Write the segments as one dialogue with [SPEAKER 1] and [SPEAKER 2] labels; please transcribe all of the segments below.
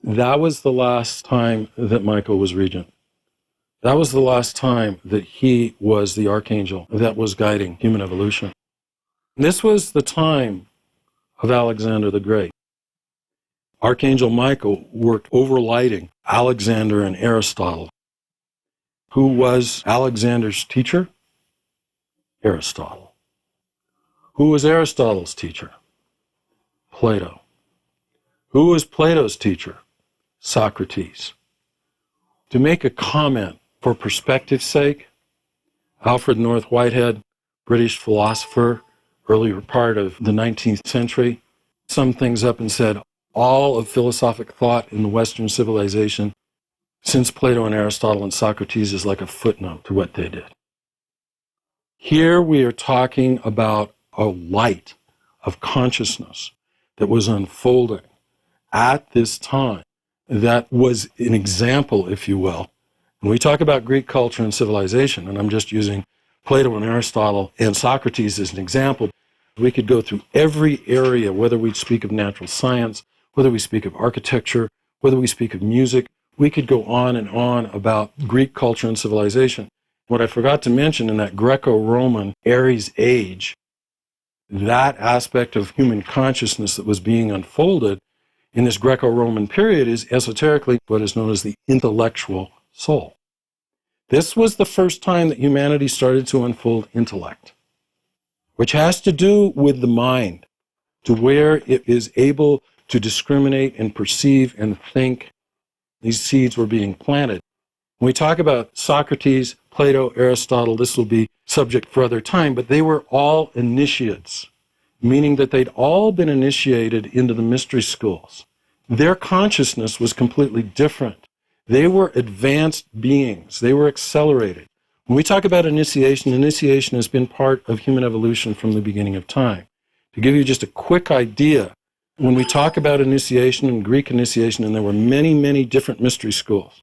[SPEAKER 1] That was the last time that Michael was regent. That was the last time that he was the archangel that was guiding human evolution. This was the time of Alexander the Great. Archangel Michael worked overlighting Alexander and Aristotle. Who was Alexander's teacher? Aristotle. Who was Aristotle's teacher? Plato. Who was Plato's teacher? Socrates. To make a comment for perspective's sake, Alfred North Whitehead, British philosopher, earlier part of the 19th century, summed things up and said, all of philosophic thought in the Western civilization since Plato and Aristotle and Socrates is like a footnote to what they did. Here we are talking about a light of consciousness that was unfolding at this time that was an example, if you will. When we talk about Greek culture and civilization, and I'm just using Plato and Aristotle and Socrates as an example, we could go through every area, whether we speak of natural science, whether we speak of architecture, whether we speak of music, we could go on and on about Greek culture and civilization. What I forgot to mention in that Greco-Roman Ayres age, that aspect of human consciousness that was being unfolded in this Greco-Roman period is esoterically what is known as the intellectual soul. This was the first time that humanity started to unfold intellect, which has to do with the mind, to where it is able to discriminate and perceive and think. These seeds were being planted. When we talk about Socrates, Plato, Aristotle, this will be subject for other time, but they were all initiates, meaning that they'd all been initiated into the mystery schools. Their consciousness was completely different. They were advanced beings. They were accelerated. When we talk about initiation, initiation has been part of human evolution from the beginning of time. To give you just a quick idea, when we talk about initiation and Greek initiation, and there were many, many different mystery schools.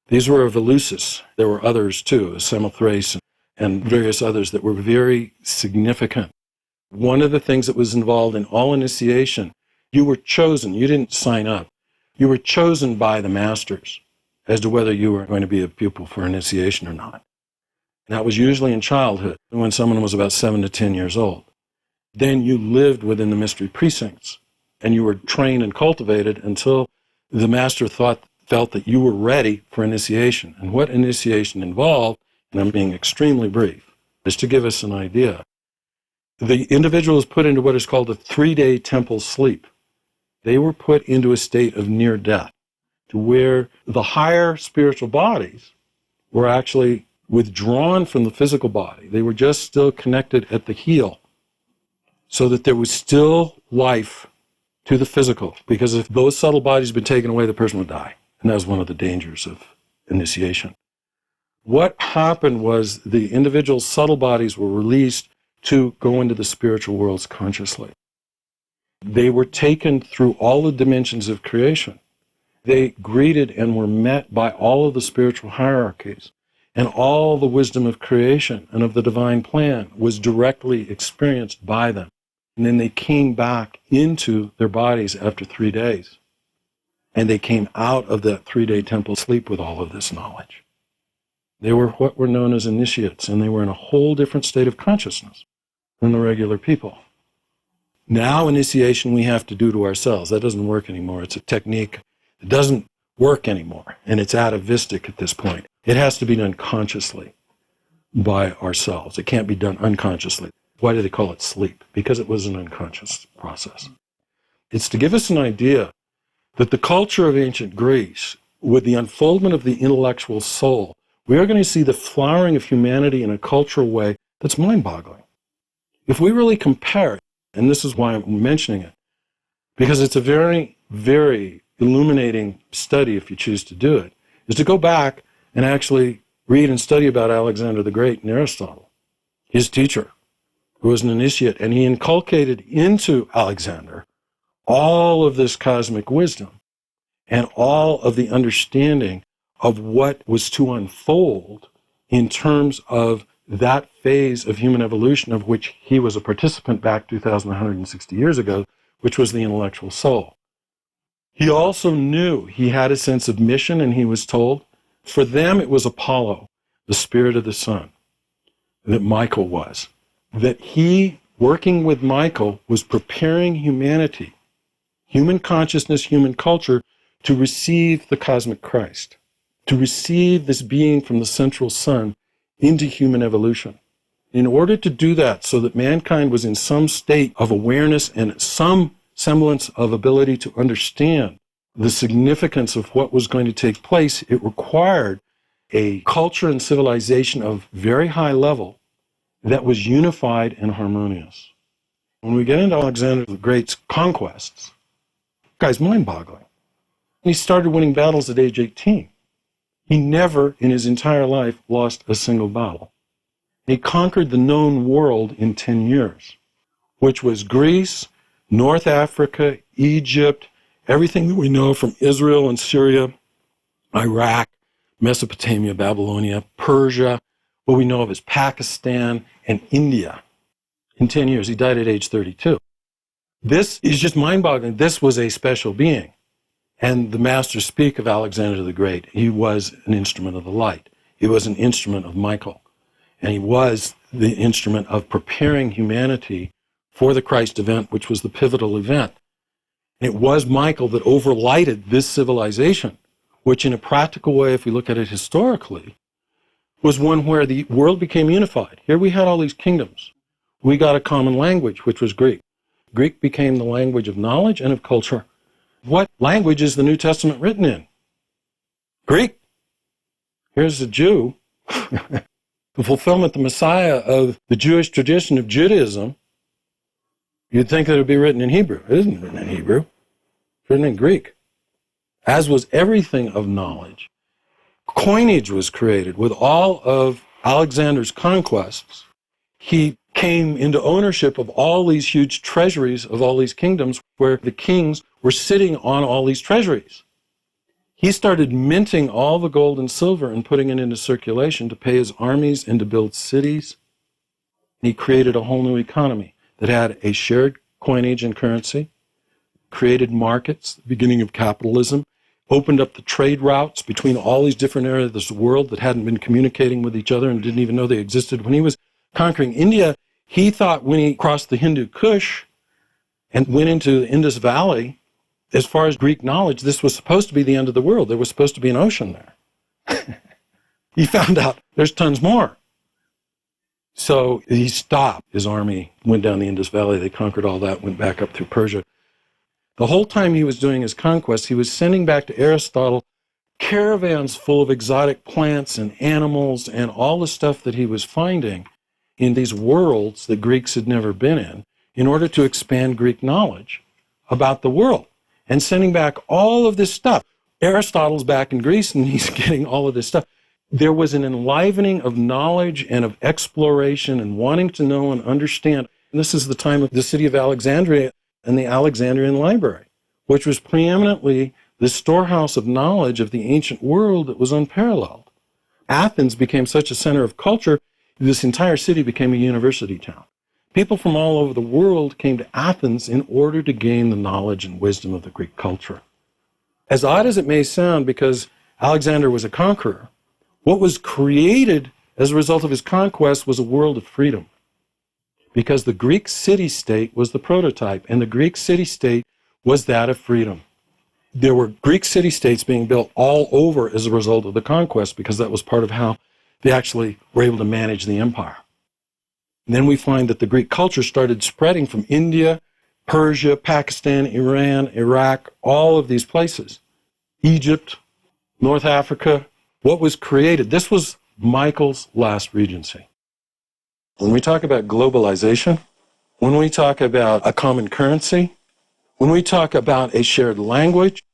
[SPEAKER 1] These were of Eleusis. There were others too, Samothrace and various others that were very significant. One of the things that was involved in all initiation, you were chosen. You didn't sign up. You were chosen by the masters as to whether you were going to be a pupil for initiation or not. And that was usually in childhood, when someone was about 7 to 10 years old. Then you lived within the mystery precincts, and you were trained and cultivated until the master felt that you were ready for initiation. And what initiation involved, and I'm being extremely brief, is to give us an idea. The individual is put into what is called a 3-day temple sleep. They were put into a state of near death, to where the higher spiritual bodies were actually withdrawn from the physical body. They were just still connected at the heel, so that there was still life to the physical, because if those subtle bodies had been taken away, the person would die. And that was one of the dangers of initiation. What happened was the individual's subtle bodies were released to go into the spiritual worlds consciously. They were taken through all the dimensions of creation. They greeted and were met by all of the spiritual hierarchies, and all the wisdom of creation and of the divine plan was directly experienced by them. And then they came back into their bodies after 3 days. And they came out of that 3-day temple sleep with all of this knowledge. They were what were known as initiates, and they were in a whole different state of consciousness than the regular people. Now initiation we have to do to ourselves. That doesn't work anymore. It's a technique. It doesn't work anymore, and it's atavistic at this point. It has to be done consciously by ourselves. It can't be done unconsciously. Why do they call it sleep? Because it was an unconscious process. It's to give us an idea that the culture of ancient Greece, with the unfoldment of the intellectual soul, we are going to see the flowering of humanity in a cultural way that's mind-boggling. If we really compare, and this is why I'm mentioning it, because it's a very, very illuminating study, if you choose to do it, is to go back and actually read and study about Alexander the Great and Aristotle, his teacher, who was an initiate, and he inculcated into Alexander all of this cosmic wisdom and all of the understanding of what was to unfold in terms of that phase of human evolution of which he was a participant back 2,160 years ago, which was the intellectual soul. He also knew he had a sense of mission, and he was told, for them it was Apollo, the spirit of the sun, that Michael was. That he, working with Michael, was preparing humanity, human consciousness, human culture, to receive the cosmic Christ, to receive this being from the central sun into human evolution. In order to do that, so that mankind was in some state of awareness and some semblance of ability to understand the significance of what was going to take place, it required a culture and civilization of very high level that was unified and harmonious. When we get into Alexander the Great's conquests, guy's mind-boggling. He started winning battles at age 18. He never in his entire life lost a single battle. He conquered the known world in 10 years, which was Greece, North Africa, Egypt, everything that we know from Israel and Syria, Iraq, Mesopotamia, Babylonia, Persia, what we know of as Pakistan and India. In 10 years, he died at age 32. This is just mind-boggling. This was a special being. And the masters speak of Alexander the Great. He was an instrument of the light. He was an instrument of Michael. And he was the instrument of preparing humanity for the Christ event, which was the pivotal event. And it was Michael that overlighted this civilization, which in a practical way, if we look at it historically, was one where the world became unified. Here we had all these kingdoms. We got a common language, which was Greek. Greek became the language of knowledge and of culture. What language is the New Testament written in? Greek. Here's a Jew, the fulfillment, the Messiah of the Jewish tradition of Judaism. You'd think that it would be written in Hebrew. It isn't written in Hebrew. It's written in Greek. As was everything of knowledge. Coinage was created with all of Alexander's conquests. He came into ownership of all these huge treasuries of all these kingdoms where the kings were sitting on all these treasuries. He started minting all the gold and silver and putting it into circulation to pay his armies and to build cities. He created a whole new economy that had a shared coinage and currency, created markets, the beginning of capitalism, opened up the trade routes between all these different areas of the world that hadn't been communicating with each other and didn't even know they existed. When he was conquering India, he thought when he crossed the Hindu Kush and went into the Indus Valley, as far as Greek knowledge, this was supposed to be the end of the world. There was supposed to be an ocean there. He found out there's tons more. So he stopped. His army went down the Indus Valley. They conquered all that, went back up through Persia. The whole time he was doing his conquest, he was sending back to Aristotle caravans full of exotic plants and animals and all the stuff that he was finding in these worlds that Greeks had never been in order to expand Greek knowledge about the world, and sending back all of this stuff. Aristotle's back in Greece, and he's getting all of this stuff. There was an enlivening of knowledge and of exploration and wanting to know and understand. And this is the time of the city of Alexandria and the Alexandrian Library, which was preeminently the storehouse of knowledge of the ancient world that was unparalleled. Athens became such a center of culture, this entire city became a university town. People from all over the world came to Athens in order to gain the knowledge and wisdom of the Greek culture. As odd as it may sound, because Alexander was a conqueror, what was created as a result of his conquest was a world of freedom. Because the Greek city-state was the prototype, and the Greek city-state was that of freedom. There were Greek city-states being built all over as a result of the conquest, because that was part of how they actually were able to manage the empire. And then we find that the Greek culture started spreading from India, Persia, Pakistan, Iran, Iraq, all of these places. Egypt, North Africa. What was created? This was Michael's last regency. When we talk about globalization, when we talk about a common currency, when we talk about a shared language,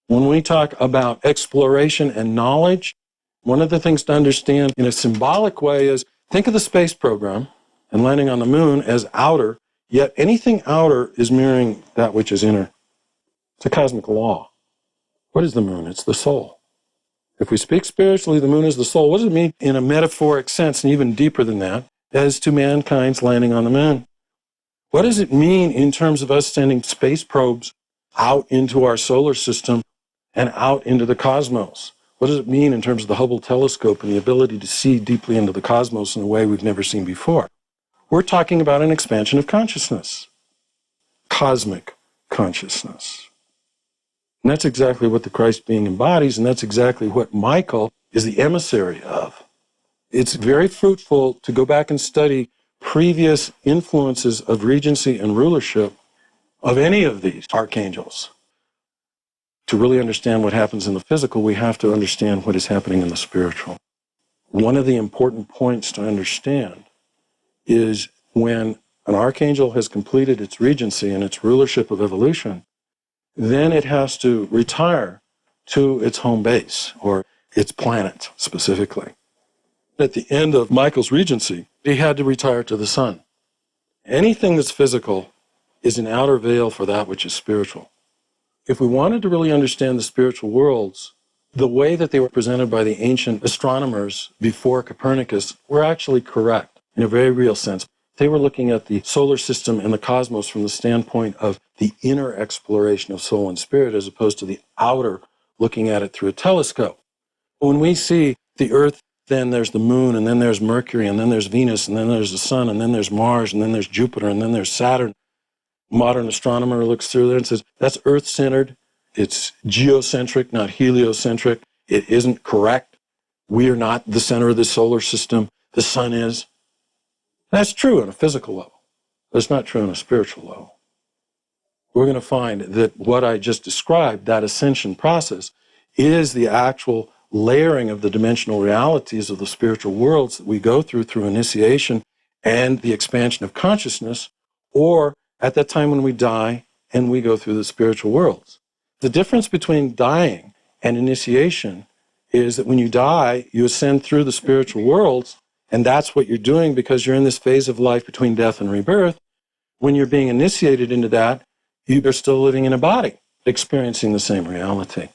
[SPEAKER 1] when we talk about exploration and knowledge, one of the things to understand in a symbolic way is think of the space program and landing on the moon as outer, yet anything outer is mirroring that which is inner. It's a cosmic law. What is the moon? It's the soul. If we speak spiritually, the moon is the soul. What does it mean in a metaphoric sense, and even deeper than that, as to mankind's landing on the moon? What does it mean in terms of us sending space probes out into our solar system and out into the cosmos. What does it mean in terms of the Hubble telescope and the ability to see deeply into the cosmos in a way we've never seen before? We're talking about an expansion of consciousness, cosmic consciousness. And that's exactly what the Christ being embodies, and that's exactly what Michael is the emissary of. It's very fruitful to go back and study previous influences of regency and rulership of any of these archangels. To really understand what happens in the physical, we have to understand what is happening in the spiritual. One of the important points to understand is when an archangel has completed its regency and its rulership of evolution, then it has to retire to its home base, or its planet specifically. At the end of Michael's regency, he had to retire to the sun. Anything that's physical is an outer veil for that which is spiritual. If we wanted to really understand the spiritual worlds, the way that they were presented by the ancient astronomers before Copernicus were actually correct in a very real sense. They were looking at the solar system and the cosmos from the standpoint of the inner exploration of soul and spirit as opposed to the outer looking at it through a telescope. When we see the Earth, then there's the moon, and then there's Mercury, and then there's Venus, and then there's the sun, and then there's Mars, and then there's Jupiter, and then there's Saturn. Modern astronomer looks through there and says, that's Earth-centered. It's geocentric, not heliocentric. It isn't correct. We are not the center of the solar system. The sun is. That's true on a physical level, but it's not true on a spiritual level. We're going to find that what I just described, that ascension process, is the actual layering of the dimensional realities of the spiritual worlds that we go through initiation and the expansion of consciousness, or at that time when we die and we go through the spiritual worlds. The difference between dying and initiation is that when you die, you ascend through the spiritual worlds, and that's what you're doing because you're in this phase of life between death and rebirth. When you're being initiated into that, you are still living in a body, experiencing the same reality,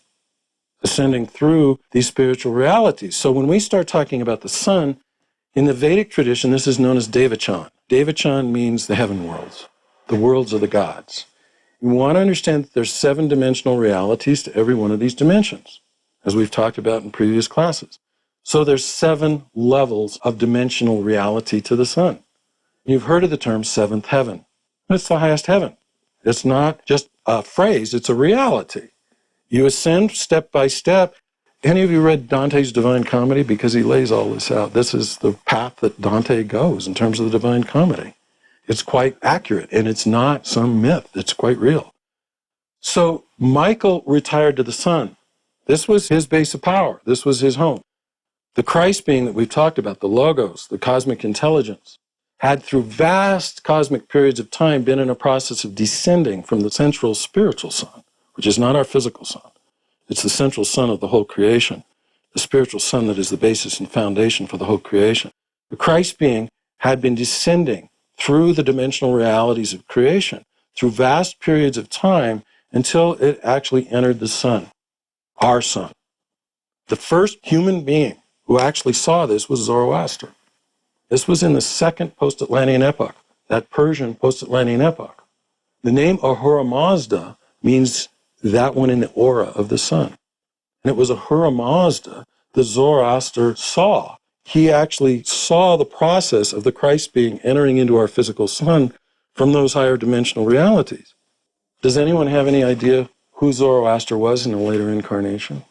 [SPEAKER 1] ascending through these spiritual realities. So when we start talking about the sun, in the Vedic tradition, this is known as Devachan. Devachan means the heaven worlds, the worlds of the gods. You want to understand that there's 7-dimensional realities to every one of these dimensions, as we've talked about in previous classes. So there's 7 levels of dimensional reality to the sun. You've heard of the term seventh heaven. It's the highest heaven. It's not just a phrase, it's a reality. You ascend step by step. Any of you read Dante's Divine Comedy? Because he lays all this out. This is the path that Dante goes in terms of the Divine Comedy. It's quite accurate, and it's not some myth. It's quite real. So Michael retired to the sun. This was his base of power. This was his home. The Christ being that we've talked about, the Logos, the cosmic intelligence, had through vast cosmic periods of time been in a process of descending from the central spiritual sun, which is not our physical sun. It's the central sun of the whole creation, the spiritual sun that is the basis and foundation for the whole creation. The Christ being had been descending through the dimensional realities of creation, through vast periods of time, until it actually entered the sun, our sun. The first human being who actually saw this was Zoroaster. This was in the second post-Atlantean epoch, that Persian post-Atlantean epoch. The name Ahura Mazda means that one in the aura of the sun. And it was Ahura Mazda that Zoroaster saw. He actually saw the process of the Christ being entering into our physical sun from those higher dimensional realities. Does anyone have any idea who Zoroaster was in a later incarnation?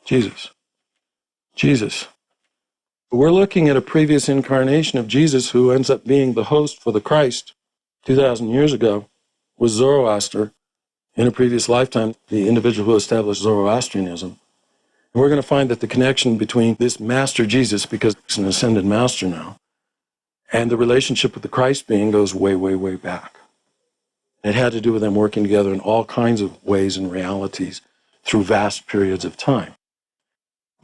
[SPEAKER 1] Jesus. Jesus. We're looking at a previous incarnation of Jesus who ends up being the host for the Christ 2,000 years ago, was Zoroaster in a previous lifetime, the individual who established Zoroastrianism. And we're going to find that the connection between this Master Jesus, because he's an ascended master now, and the relationship with the Christ being goes way, way, way back. It had to do with them working together in all kinds of ways and realities through vast periods of time.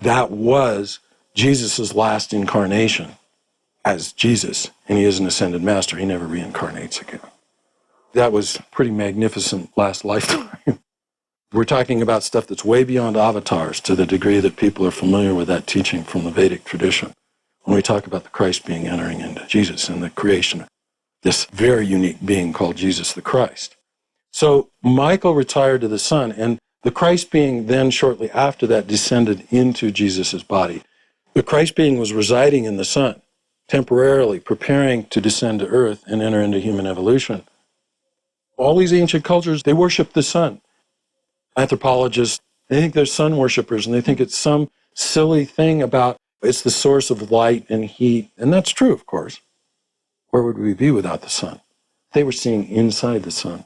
[SPEAKER 1] That was Jesus' last incarnation as Jesus, and he is an ascended master. He never reincarnates again. That was pretty magnificent last lifetime. We're talking about stuff that's way beyond avatars to the degree that people are familiar with that teaching from the Vedic tradition. When we talk about the Christ being entering into Jesus and the creation of this very unique being called Jesus the Christ. So Michael retired to the sun, and the Christ being then shortly after that descended into Jesus' body. The Christ being was residing in the sun, temporarily preparing to descend to earth and enter into human evolution. All these ancient cultures, they worship the sun. Anthropologists, they think they're sun worshipers, and they think it's some silly thing about it's the source of light and heat. And that's true, of course. Where would we be without the sun? They were seeing inside the sun.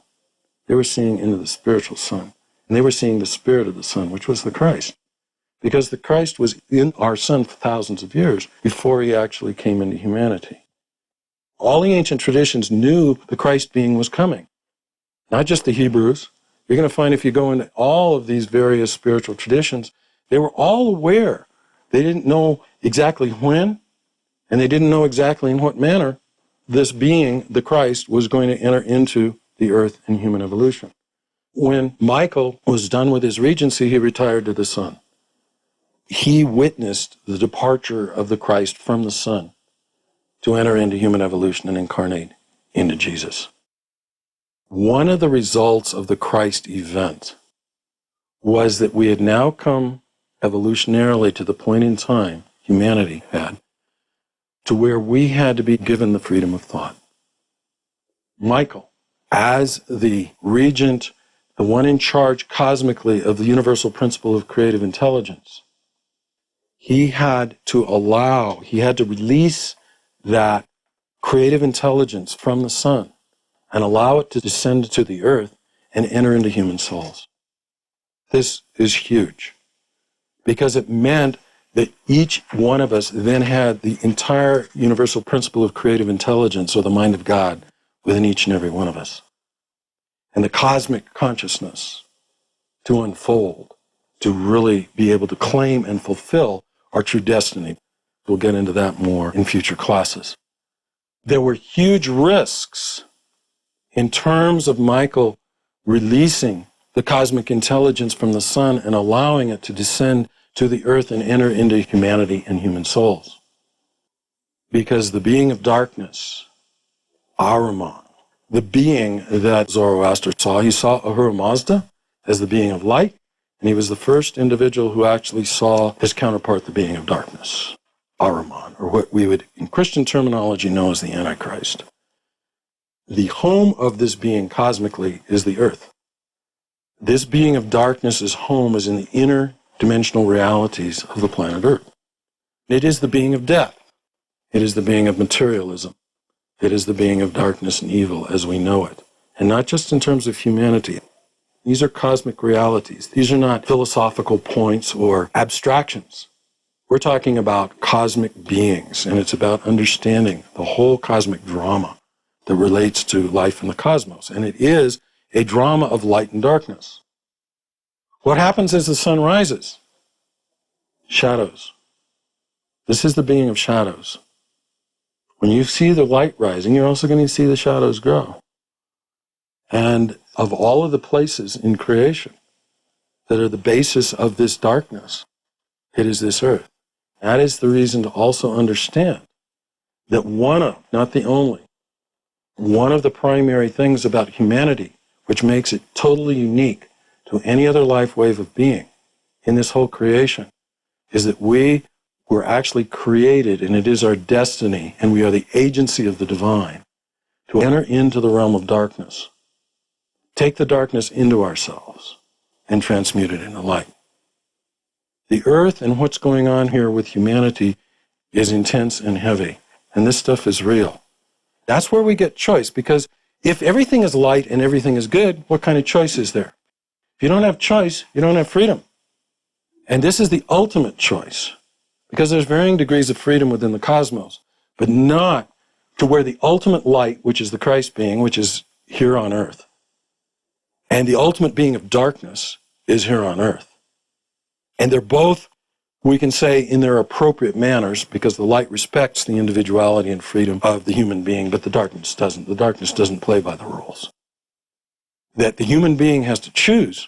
[SPEAKER 1] They were seeing into the spiritual sun. And they were seeing the spirit of the sun, which was the Christ. Because the Christ was in our sun for thousands of years before he actually came into humanity. All the ancient traditions knew the Christ being was coming. Not just the Hebrews. You're going to find if you go into all of these various spiritual traditions, they were all aware. They didn't know exactly when, and they didn't know exactly in what manner this being, the Christ, was going to enter into the earth and human evolution. When Michael was done with his regency, he retired to the sun. He witnessed the departure of the Christ from the sun to enter into human evolution and incarnate into Jesus. One of the results of the Christ event was that we had now come evolutionarily to the point in time humanity had to where we had to be given the freedom of thought. Michael, as the regent, the one in charge cosmically of the universal principle of creative intelligence, he had to release that creative intelligence from the sun and allow it to descend to the earth and enter into human souls. This is huge because it meant that each one of us then had the entire universal principle of creative intelligence, or the mind of God, within each and every one of us. And the cosmic consciousness to unfold, to really be able to claim and fulfill our true destiny. We'll get into that more in future classes. There were huge risks in terms of Michael releasing the cosmic intelligence from the sun and allowing it to descend to the earth and enter into humanity and human souls. Because the being of darkness, Ahriman, the being that Zoroaster saw, he saw Ahura Mazda as the being of light, and he was the first individual who actually saw his counterpart, the being of darkness, Ahriman, or what we would in Christian terminology know as the Antichrist. The home of this being cosmically is the earth. This being of darkness's home is in the inner dimensional realities of the planet Earth. It is the being of death. It is the being of materialism. It is the being of darkness and evil as we know it. And not just in terms of humanity. These are cosmic realities. These are not philosophical points or abstractions. We're talking about cosmic beings, and it's about understanding the whole cosmic drama that relates to life in the cosmos. And it is a drama of light and darkness. What happens as the sun rises? Shadows. This is the being of shadows. When you see the light rising, you're also going to see the shadows grow. And of all of the places in creation that are the basis of this darkness, it is this earth. That is the reason to also understand that one of, not the only, one of the primary things about humanity, which makes it totally unique to any other life wave of being in this whole creation, is that we were actually created, and it is our destiny, and we are the agency of the divine, to enter into the realm of darkness, take the darkness into ourselves, and transmute it into light. The earth and what's going on here with humanity is intense and heavy, and this stuff is real. That's where we get choice, because if everything is light and everything is good, what kind of choice is there? If you don't have choice, you don't have freedom. And this is the ultimate choice, because there's varying degrees of freedom within the cosmos, but not to where the ultimate light, which is the Christ being, which is here on earth, and the ultimate being of darkness is here on earth. And they're both, we can say, in their appropriate manners, because the light respects the individuality and freedom of the human being, but the darkness doesn't. The darkness doesn't play by the rules. That the human being has to choose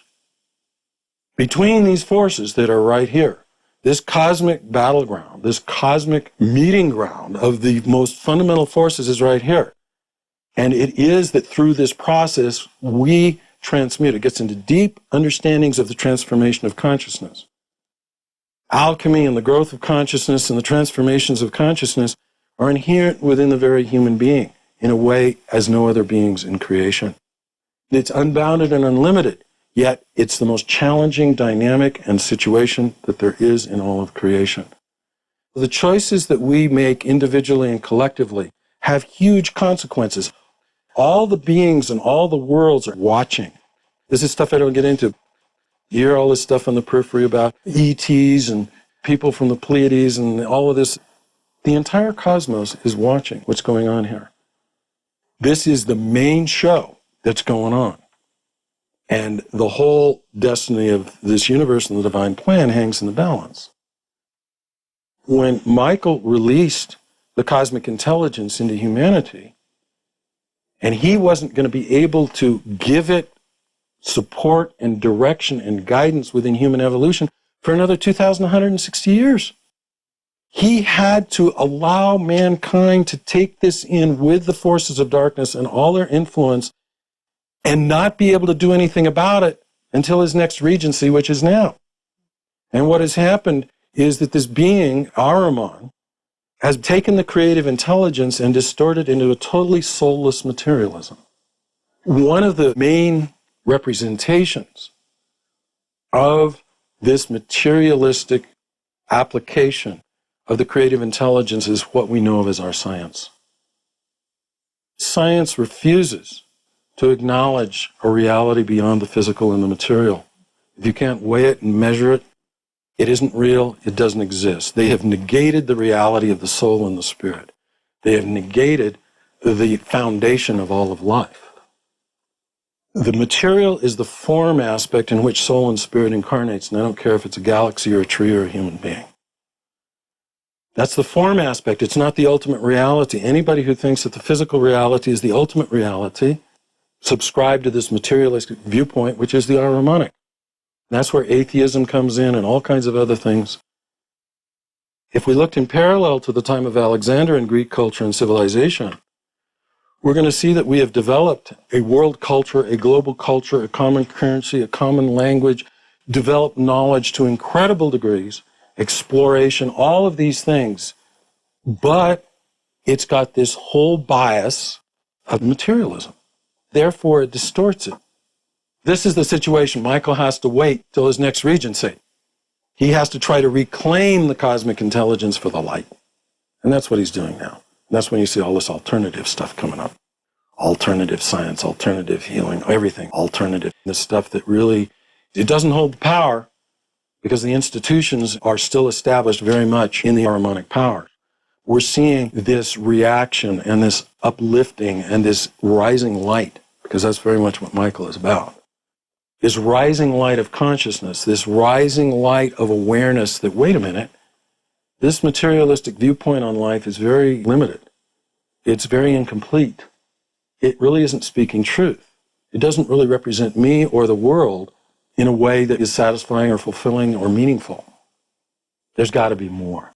[SPEAKER 1] between these forces that are right here. This cosmic battleground, this cosmic meeting ground of the most fundamental forces is right here. And it is that through this process, we transmute. It gets into deep understandings of the transformation of consciousness. Alchemy and the growth of consciousness and the transformations of consciousness are inherent within the very human being in a way as no other beings in creation. It's unbounded and unlimited, yet it's the most challenging dynamic and situation that there is in all of creation. The choices that we make individually and collectively have huge consequences. All the beings and all the worlds are watching. This is stuff I don't get into. You hear all this stuff on the periphery about ETs and people from the Pleiades and all of this. The entire cosmos is watching what's going on here. This is the main show that's going on. And the whole destiny of this universe and the divine plan hangs in the balance. When Michael released the cosmic intelligence into humanity, and he wasn't going to be able to give it support and direction and guidance within human evolution for another 2,160 years. He had to allow mankind to take this in with the forces of darkness and all their influence and not be able to do anything about it until his next regency, which is now. And what has happened is that this being, Ahriman, has taken the creative intelligence and distorted it into a totally soulless materialism. One of the main representations of this materialistic application of the creative intelligence is what we know of as our science. Science refuses to acknowledge a reality beyond the physical and the material. If you can't weigh it and measure it, it isn't real, it doesn't exist. They have negated the reality of the soul and the spirit. They have negated the foundation of all of life. The material is the form aspect in which soul and spirit incarnates, and I don't care if it's a galaxy or a tree or a human being. That's the form aspect. It's not the ultimate reality. Anybody who thinks that the physical reality is the ultimate reality subscribe to this materialistic viewpoint, which is the Ahrimanic. That's where atheism comes in and all kinds of other things. If we looked in parallel to the time of Alexander in Greek culture and civilization, we're going to see that we have developed a world culture, a global culture, a common currency, a common language, developed knowledge to incredible degrees, exploration, all of these things. But it's got this whole bias of materialism. Therefore, it distorts it. This is the situation. Michael has to wait till his next regency. He has to try to reclaim the cosmic intelligence for the light. And that's what he's doing now. And that's when you see all this alternative stuff coming up. Alternative science, alternative healing, everything alternative. The stuff that really, it doesn't hold power because the institutions are still established very much in the Ahrimanic power. We're seeing this reaction and this uplifting and this rising light, because that's very much what Michael is about. This rising light of consciousness, this rising light of awareness that, wait a minute, this materialistic viewpoint on life is very limited. It's very incomplete. It really isn't speaking truth. It doesn't really represent me or the world in a way that is satisfying or fulfilling or meaningful. There's got to be more.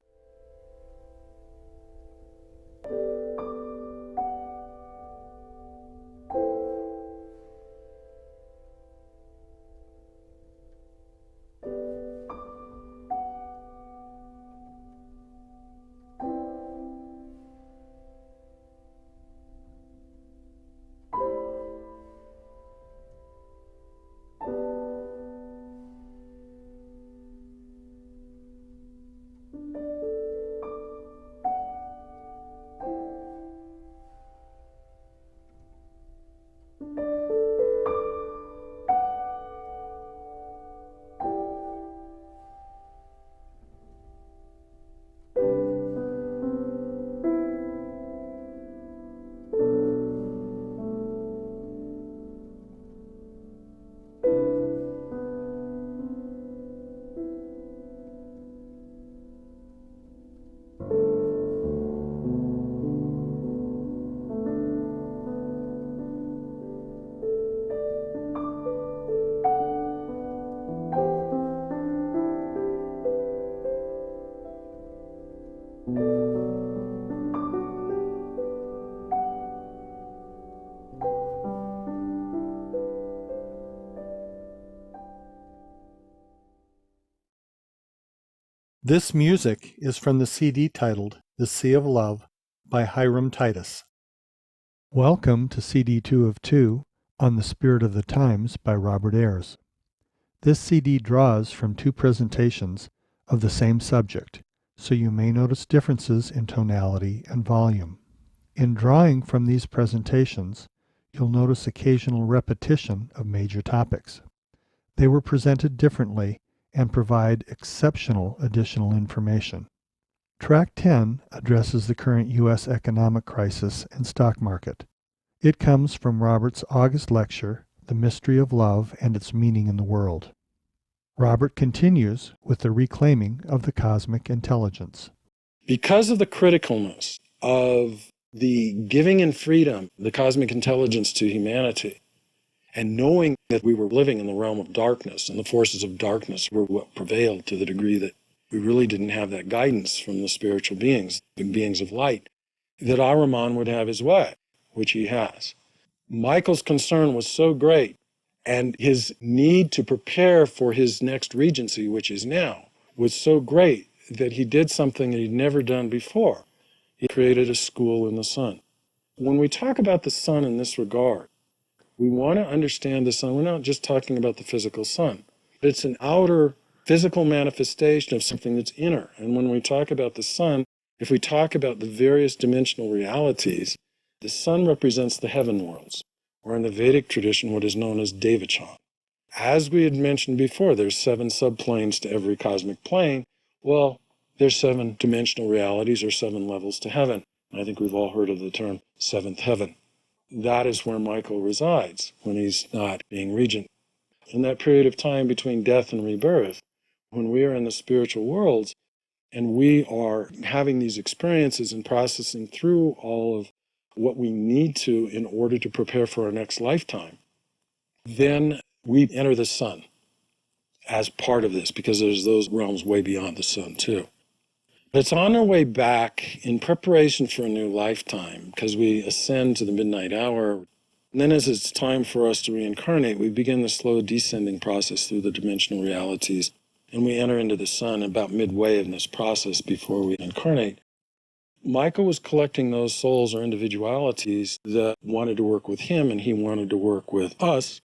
[SPEAKER 2] This music is from the CD titled The Sea of Love by Hiram Titus. Welcome to CD 2 of 2 on The Spirit of the Times by Robert Ayres. This CD draws from two presentations of the same subject, so you may notice differences in tonality and volume. In drawing from these presentations, you'll notice occasional repetition of major topics. They were presented differently and provide exceptional additional information. Track 10 addresses the current U.S. economic crisis and stock market. It comes from Robert's August lecture, The Mystery of Love and Its Meaning in the World. Robert continues with the reclaiming of the cosmic intelligence.
[SPEAKER 1] Because of the criticalness of the giving in freedom, the cosmic intelligence to humanity, and knowing that we were living in the realm of darkness, and the forces of darkness were what prevailed to the degree that we really didn't have that guidance from the spiritual beings, the beings of light, that Ahriman would have his way, which he has. Michael's concern was so great, and his need to prepare for his next regency, which is now, was so great that he did something that he'd never done before. He created a school in the sun. When we talk about the sun in this regard, we want to understand the sun. We're not just talking about the physical sun. It's an outer physical manifestation of something that's inner. And when we talk about the sun, if we talk about the various dimensional realities, the sun represents the heaven worlds, or in the Vedic tradition, what is known as Devachan. As we had mentioned before, there's 7 subplanes to every cosmic plane. Well, there's 7 dimensional realities or 7 levels to heaven. I think we've all heard of the term seventh heaven. That is where Michael resides when he's not being regent. In that period of time between death and rebirth, when we are in the spiritual worlds and we are having these experiences and processing through all of what we need to in order to prepare for our next lifetime, then we enter the sun as part of this, because there's those realms way beyond the sun too. It's on our way back in preparation for a new lifetime, because we ascend to the midnight hour. And then as it's time for us to reincarnate, we begin the slow descending process through the dimensional realities, and we enter into the sun about midway in this process before we incarnate. Michael was collecting those souls or individualities that wanted to work with him, and he wanted to work with us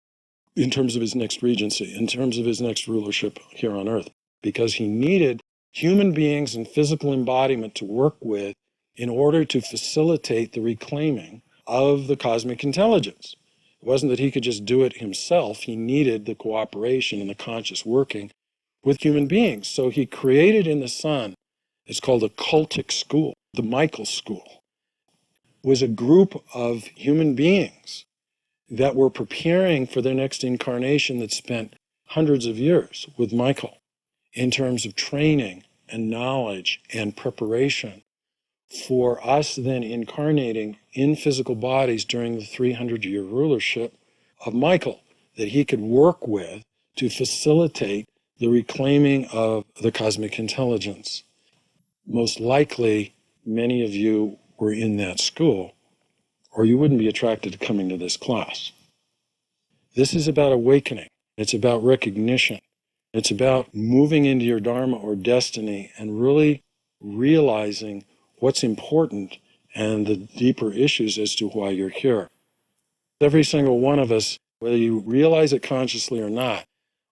[SPEAKER 1] in terms of his next regency, in terms of his next rulership here on earth, because he needed human beings and physical embodiment to work with in order to facilitate the reclaiming of the cosmic intelligence. It wasn't that he could just do it himself. He needed the cooperation and the conscious working with human beings. So he created in the sun, it's called a cultic school, the Michael School. It was a group of human beings that were preparing for their next incarnation that spent hundreds of years with Michael in terms of training and knowledge and preparation for us then incarnating in physical bodies during the 300-year rulership of Michael, that he could work with to facilitate the reclaiming of the cosmic intelligence. Most likely, many of you were in that school, or you wouldn't be attracted to coming to this class. This is about awakening. It's about recognition. It's about moving into your dharma or destiny and really realizing what's important and the deeper issues as to why you're here. Every single one of us, whether you realize it consciously or not,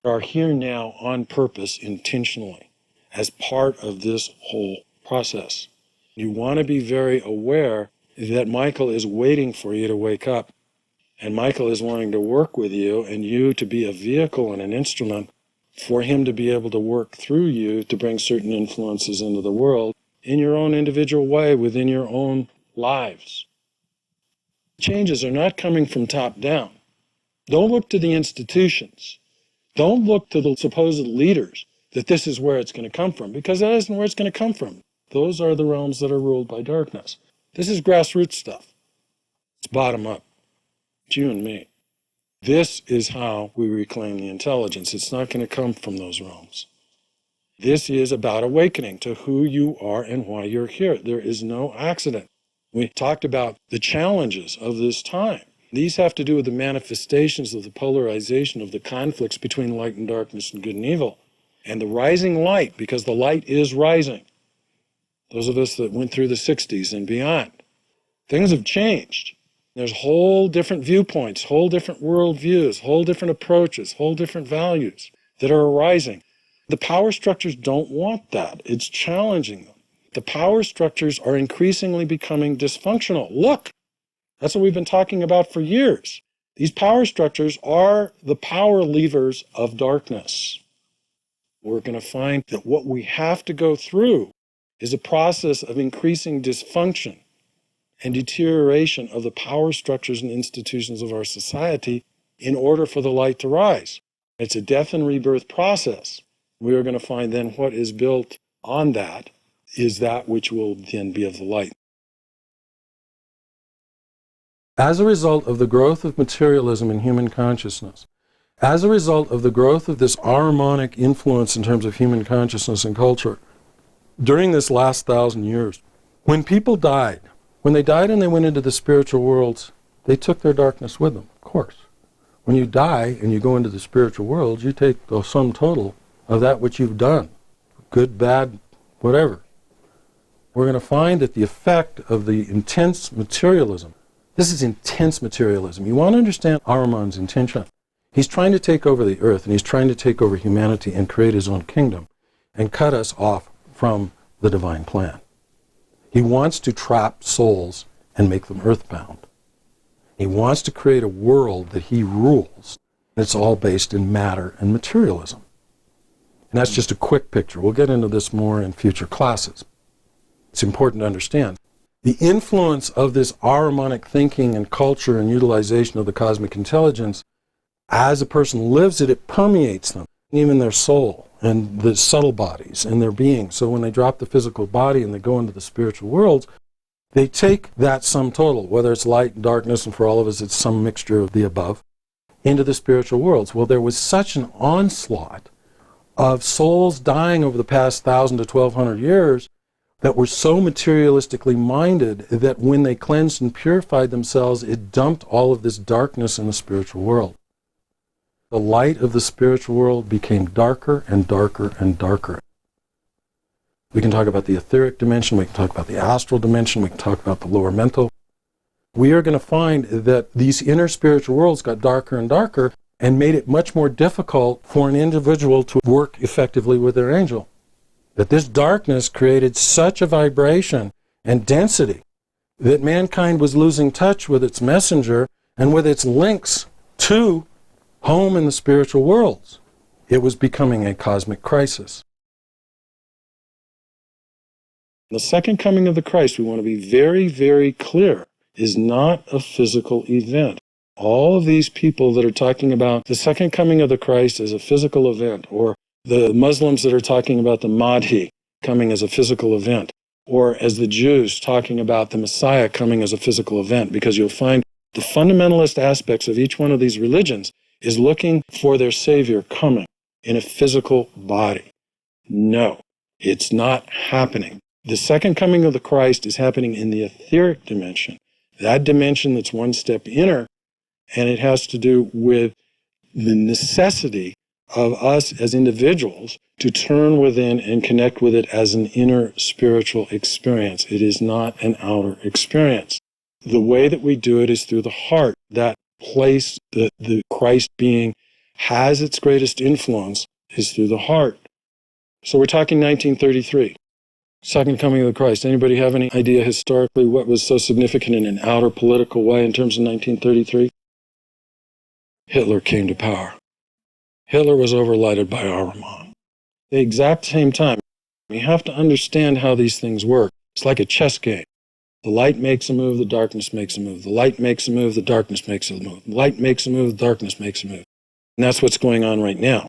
[SPEAKER 1] are here now on purpose, intentionally, as part of this whole process. You want to be very aware that Michael is waiting for you to wake up. And Michael is wanting to work with you, and you to be a vehicle and an instrument for him to be able to work through you to bring certain influences into the world in your own individual way within your own lives. Changes are not coming from top down. Don't look to the institutions. Don't look to the supposed leaders that this is where it's going to come from, because that isn't where it's going to come from. Those are the realms that are ruled by darkness. This is grassroots stuff. It's bottom up. It's you and me. This is how we reclaim the intelligence. It's not going to come from those realms. This is about awakening to who you are and why you're here. There is no accident. We talked about the challenges of this time. These have to do with the manifestations of the polarization of the conflicts between light and darkness and good and evil. And the rising light, because the light is rising, those of us that went through the 60s and beyond, things have changed. There's whole different viewpoints, whole different worldviews, whole different approaches, whole different values that are arising. The power structures don't want that. It's challenging them. The power structures are increasingly becoming dysfunctional. Look, that's what we've been talking about for years. These power structures are the power levers of darkness. We're going to find that what we have to go through is a process of increasing dysfunction and deterioration of the power structures and institutions of our society in order for the light to rise. It's a death and rebirth process. We are going to find then what is built on that is that which will then be of the light. As a result of the growth of materialism in human consciousness, as a result of the growth of this Ahrimanic influence in terms of human consciousness and culture, during this last 1,000 years, when people died, when they died and they went into the spiritual worlds, they took their darkness with them, of course. When you die and you go into the spiritual worlds, you take the sum total of that which you've done, good, bad, whatever. We're going to find that the effect of the intense materialism, this is intense materialism. You want to understand Ahriman's intention. He's trying to take over the earth, and he's trying to take over humanity and create his own kingdom and cut us off from the divine plan. He wants to trap souls and make them earthbound. He wants to create a world that he rules. It's all based in matter and materialism. And that's just a quick picture. We'll get into this more in future classes. It's important to understand. The influence of this Ahrimanic thinking and culture and utilization of the cosmic intelligence, as a person lives it, it permeates them, even their soul and the subtle bodies and their being. So when they drop the physical body and they go into the spiritual worlds, they take that sum total, whether it's light and darkness, and for all of us it's some mixture of the above, into the spiritual worlds. Well, there was such an onslaught of souls dying over the past 1,000 to 1,200 years that were so materialistically minded that when they cleansed and purified themselves, it dumped all of this darkness in the spiritual world. The light of the spiritual world became darker and darker and darker. We can talk about the etheric dimension, we can talk about the astral dimension, we can talk about the lower mental. We are going to find that these inner spiritual worlds got darker and darker and made it much more difficult for an individual to work effectively with their angel. That this darkness created such a vibration and density that mankind was losing touch with its messenger and with its links to home in the spiritual worlds. It was becoming a cosmic crisis. The second coming of the Christ, we want to be very, very clear, is not a physical event. All of these people that are talking about the second coming of the Christ as a physical event, or the Muslims that are talking about the Mahdi coming as a physical event, or as the Jews talking about the Messiah coming as a physical event, because you'll find the fundamentalist aspects of each one of these religions is looking for their Savior coming in a physical body. No, it's not happening. The second coming of the Christ is happening in the etheric dimension, that dimension that's one step inner, and it has to do with the necessity of us as individuals to turn within and connect with it as an inner spiritual experience. It is not an outer experience. The way that we do it is through the heart, that place that the Christ being has its greatest influence is through the heart. So we're talking 1933, second coming of the Christ. Anybody have any idea historically what was so significant in an outer political way in terms of 1933? Hitler came to power. Hitler was overlighted by Ahriman. The exact same time. You have to understand how these things work. It's like a chess game. The light makes a move, the darkness makes a move. The light makes a move, the darkness makes a move. The light makes a move, the darkness makes a move. And that's what's going on right now.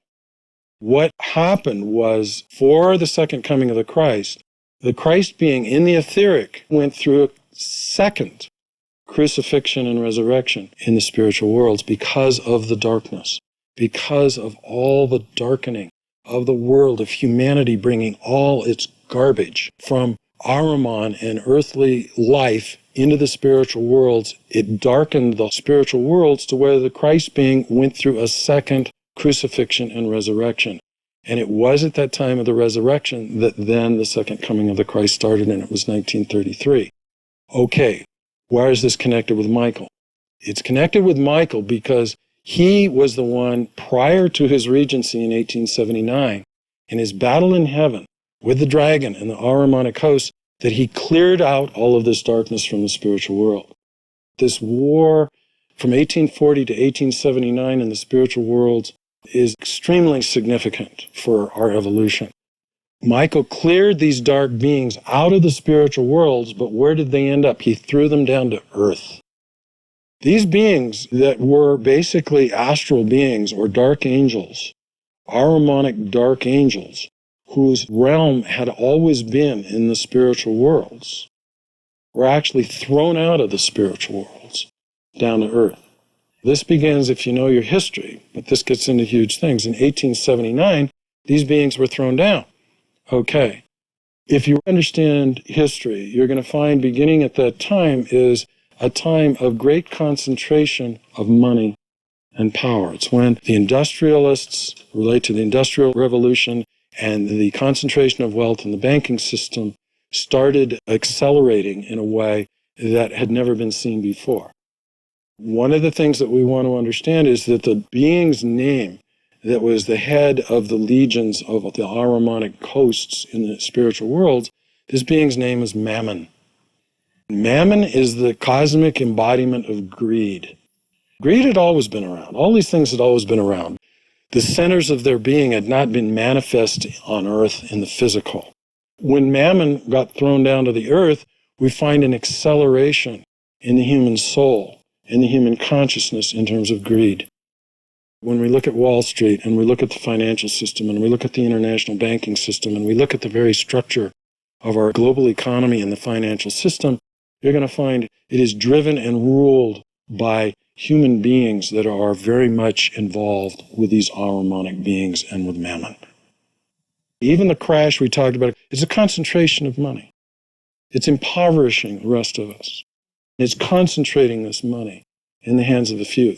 [SPEAKER 1] What happened was, for the second coming of the Christ being in the etheric went through a second crucifixion and resurrection in the spiritual worlds because of the darkness, because of all the darkening of the world, of humanity bringing all its garbage from Ahriman and earthly life into the spiritual worlds. It darkened the spiritual worlds to where the Christ being went through a second crucifixion and resurrection. And it was at that time of the resurrection that then the second coming of the Christ started, and it was 1933. Okay, why is this connected with Michael? It's connected with Michael because he was the one, prior to his regency in 1879, in his battle in heaven with the dragon and the Ahrimanic host, that he cleared out all of this darkness from the spiritual world. This war from 1840 to 1879 in the spiritual world is extremely significant for our evolution. Michael cleared these dark beings out of the spiritual worlds, but where did they end up? He threw them down to earth. These beings that were basically astral beings or dark angels, Ahrimanic dark angels, whose realm had always been in the spiritual worlds, were actually thrown out of the spiritual worlds down to earth. This begins, if you know your history, but this gets into huge things. In 1879, these beings were thrown down. Okay. If you understand history, you're going to find beginning at that time is a time of great concentration of money and power. It's when the industrialists relate to the Industrial Revolution and the concentration of wealth in the banking system started accelerating in a way that had never been seen before. One of the things that we want to understand is that the being's name that was the head of the legions of the Ahrimanic hosts in the spiritual worlds, this being's name is Mammon. Mammon is the cosmic embodiment of greed. Greed had always been around. All these things had always been around. The centers of their being had not been manifest on earth in the physical. When Mammon got thrown down to the earth, we find an acceleration in the human soul, in the human consciousness in terms of greed. When we look at Wall Street and we look at the financial system and we look at the international banking system and we look at the very structure of our global economy and the financial system, you're going to find it is driven and ruled by human beings that are very much involved with these Ahrimanic beings and with Mammon. Even the crash we talked about is a concentration of money. It's impoverishing the rest of us. It's concentrating this money in the hands of a few.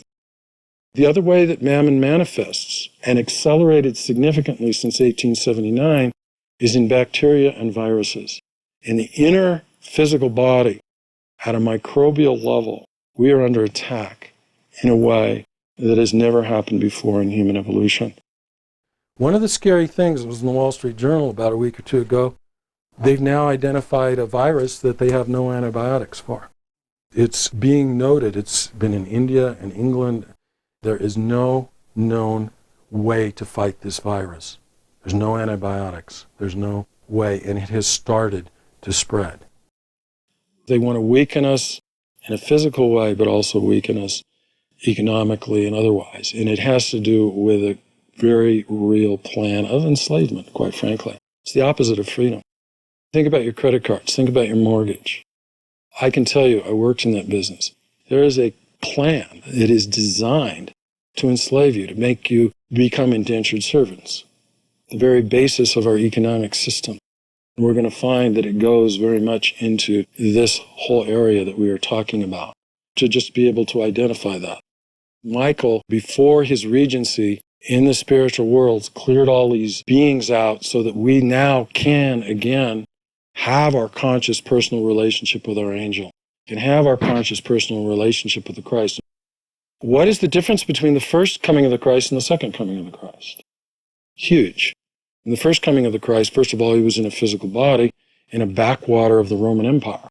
[SPEAKER 1] The other way that Mammon manifests, and accelerated significantly since 1879, is in bacteria and viruses. In the inner physical body, at a microbial level, we are under attack in a way that has never happened before in human evolution. One of the scary things was in the Wall Street Journal about a week or two ago. They've now identified a virus that they have no antibiotics for. It's being noted. It's been in India and England. There is no known way to fight this virus. There's no antibiotics. There's no way, and it has started to spread. They want to weaken us in a physical way, but also weaken us economically and otherwise. And it has to do with a very real plan of enslavement, quite frankly. It's the opposite of freedom. Think about your credit cards. Think about your mortgage. I can tell you, I worked in that business. There is a plan that is designed to enslave you, to make you become indentured servants. The very basis of our economic system. And we're going to find that it goes very much into this whole area that we are talking about, to just be able to identify that. Michael, before his regency in the spiritual worlds, cleared all these beings out so that we now can, again, have our conscious personal relationship with our angel, can have our conscious personal relationship with the Christ. What is the difference between the first coming of the Christ and the second coming of the Christ? Huge. In the first coming of the Christ, first of all, he was in a physical body in a backwater of the Roman Empire,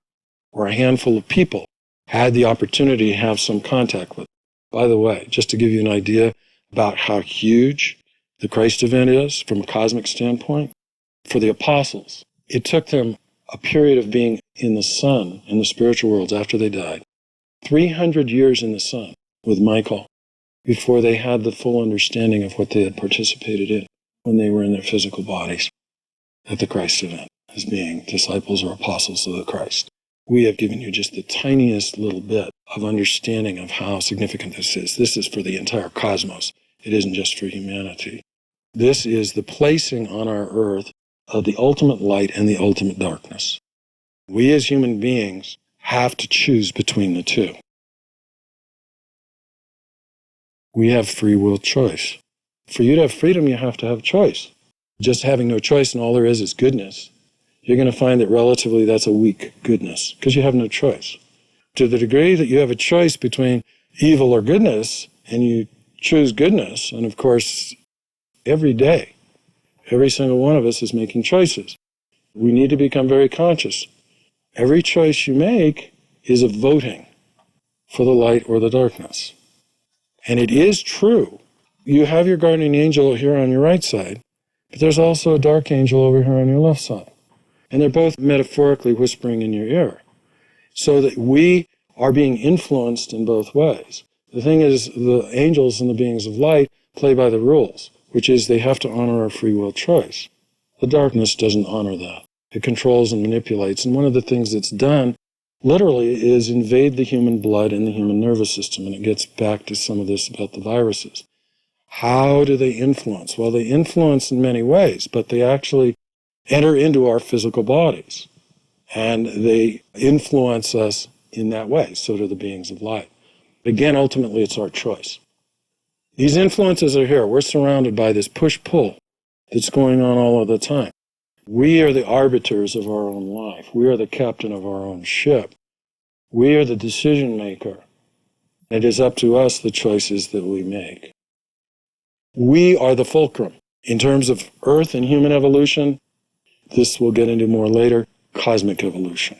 [SPEAKER 1] where a handful of people had the opportunity to have some contact with him. By the way, just to give you an idea about how huge the Christ event is from a cosmic standpoint, for the apostles, it took them a period of being in the sun, in the spiritual worlds after they died, 300 years in the sun with Michael, before they had the full understanding of what they had participated in when they were in their physical bodies at the Christ event, as being disciples or apostles of the Christ. We have given you just the tiniest little bit of understanding of how significant this is. This is for the entire cosmos. It isn't just for humanity. This is the placing on our earth of the ultimate light and the ultimate darkness. We as human beings have to choose between the two. We have free will choice. For you to have freedom, you have to have choice. just having no choice and all there is goodness, you're going to find that relatively that's a weak goodness because you have no choice. To the degree that you have a choice between evil or goodness and you choose goodness, and of course, every day, every single one of us is making choices. We need to become very conscious. Every choice you make is a voting for the light or the darkness. And it is true. You have your guardian angel here on your right side, but there's also a dark angel over here on your left side. And they're both metaphorically whispering in your ear, so that we are being influenced in both ways. The thing is, the angels and the beings of light play by the rules, which is they have to honor our free will choice. The darkness doesn't honor that. It controls and manipulates. And one of the things it's done, literally, is invade the human blood and the human nervous system. And it gets back to some of this about the viruses. How do they influence? Well, they influence in many ways, but they actually enter into our physical bodies. And they influence us in that way. So do the beings of light. Again, ultimately, it's our choice. These influences are here. We're surrounded by this push-pull that's going on all of the time. We are the arbiters of our own life. We are the captain of our own ship. We are the decision maker. It is up to us the choices that we make. We are the fulcrum. In terms of Earth and human evolution, this we'll get into more later, cosmic evolution.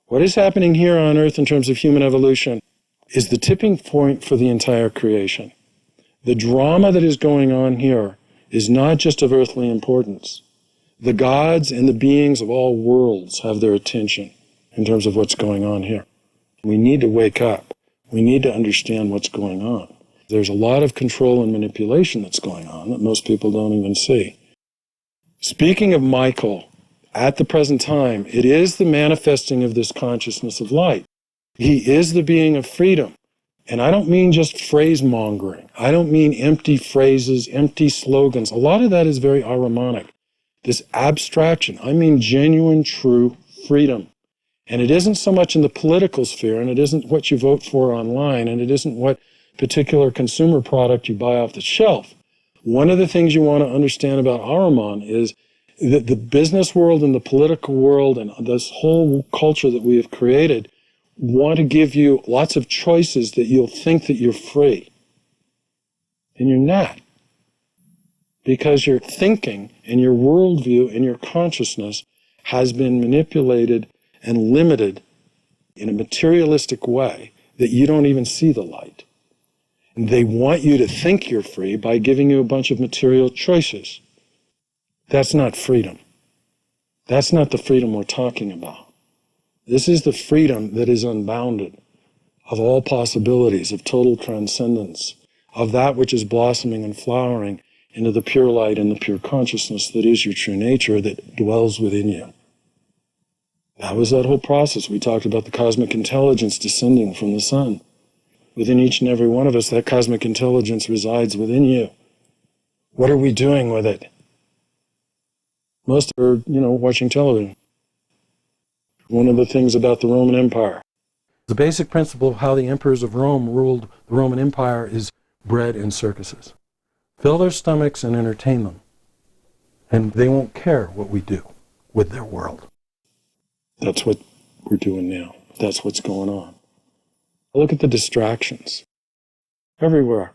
[SPEAKER 1] What is happening here on Earth in terms of human evolution is the tipping point for the entire creation. The drama that is going on here is not just of earthly importance. The gods and the beings of all worlds have their attention in terms of what's going on here. We need to wake up. We need to understand what's going on. There's a lot of control and manipulation that's going on that most people don't even see. Speaking of Michael, at the present time, it is the manifesting of this consciousness of light. He is the being of freedom. And I don't mean just phrase mongering. I don't mean empty phrases, empty slogans. A lot of that is very ironic. This abstraction. I mean genuine, true freedom. And it isn't so much in the political sphere, and it isn't what you vote for online, and it isn't what particular consumer product you buy off the shelf. One of the things you want to understand about Ahriman is that the business world and the political world and this whole culture that we have created want to give you lots of choices that you'll think that you're free. And you're not. Because your thinking and your worldview and your consciousness has been manipulated and limited in a materialistic way that you don't even see the light. And they want you to think you're free by giving you a bunch of material choices. That's not freedom. That's not the freedom we're talking about. This is the freedom that is unbounded, of all possibilities, of total transcendence, of that which is blossoming and flowering into the pure light and the pure consciousness that is your true nature that dwells within you. That was that whole process. We talked about the cosmic intelligence descending from the sun. Within each and every one of us, that cosmic intelligence resides within you. What are we doing with it? Most are, watching television. One of the things about the Roman Empire. The basic principle of how the emperors of Rome ruled the Roman Empire is bread and circuses. Fill their stomachs and entertain them. And they won't care what we do with their world. That's what we're doing now. That's what's going on. Look at the distractions everywhere.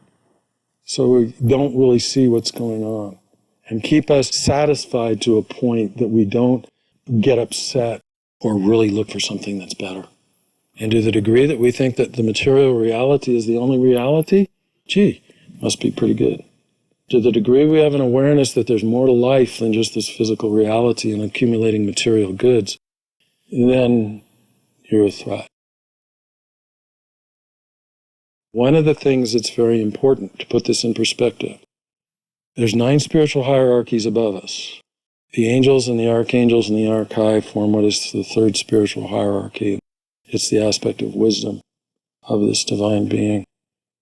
[SPEAKER 1] So we don't really see what's going on. And keep us satisfied to a point that we don't get upset or really look for something that's better. And to the degree that we think that the material reality is the only reality, must be pretty good. To the degree we have an awareness that there's more to life than just this physical reality and accumulating material goods, then you're a threat. One of the things that's very important to put this in perspective, there's 9 spiritual hierarchies above us. The angels and the archangels and the archive form what is the 3rd spiritual hierarchy. It's the aspect of wisdom of this divine being.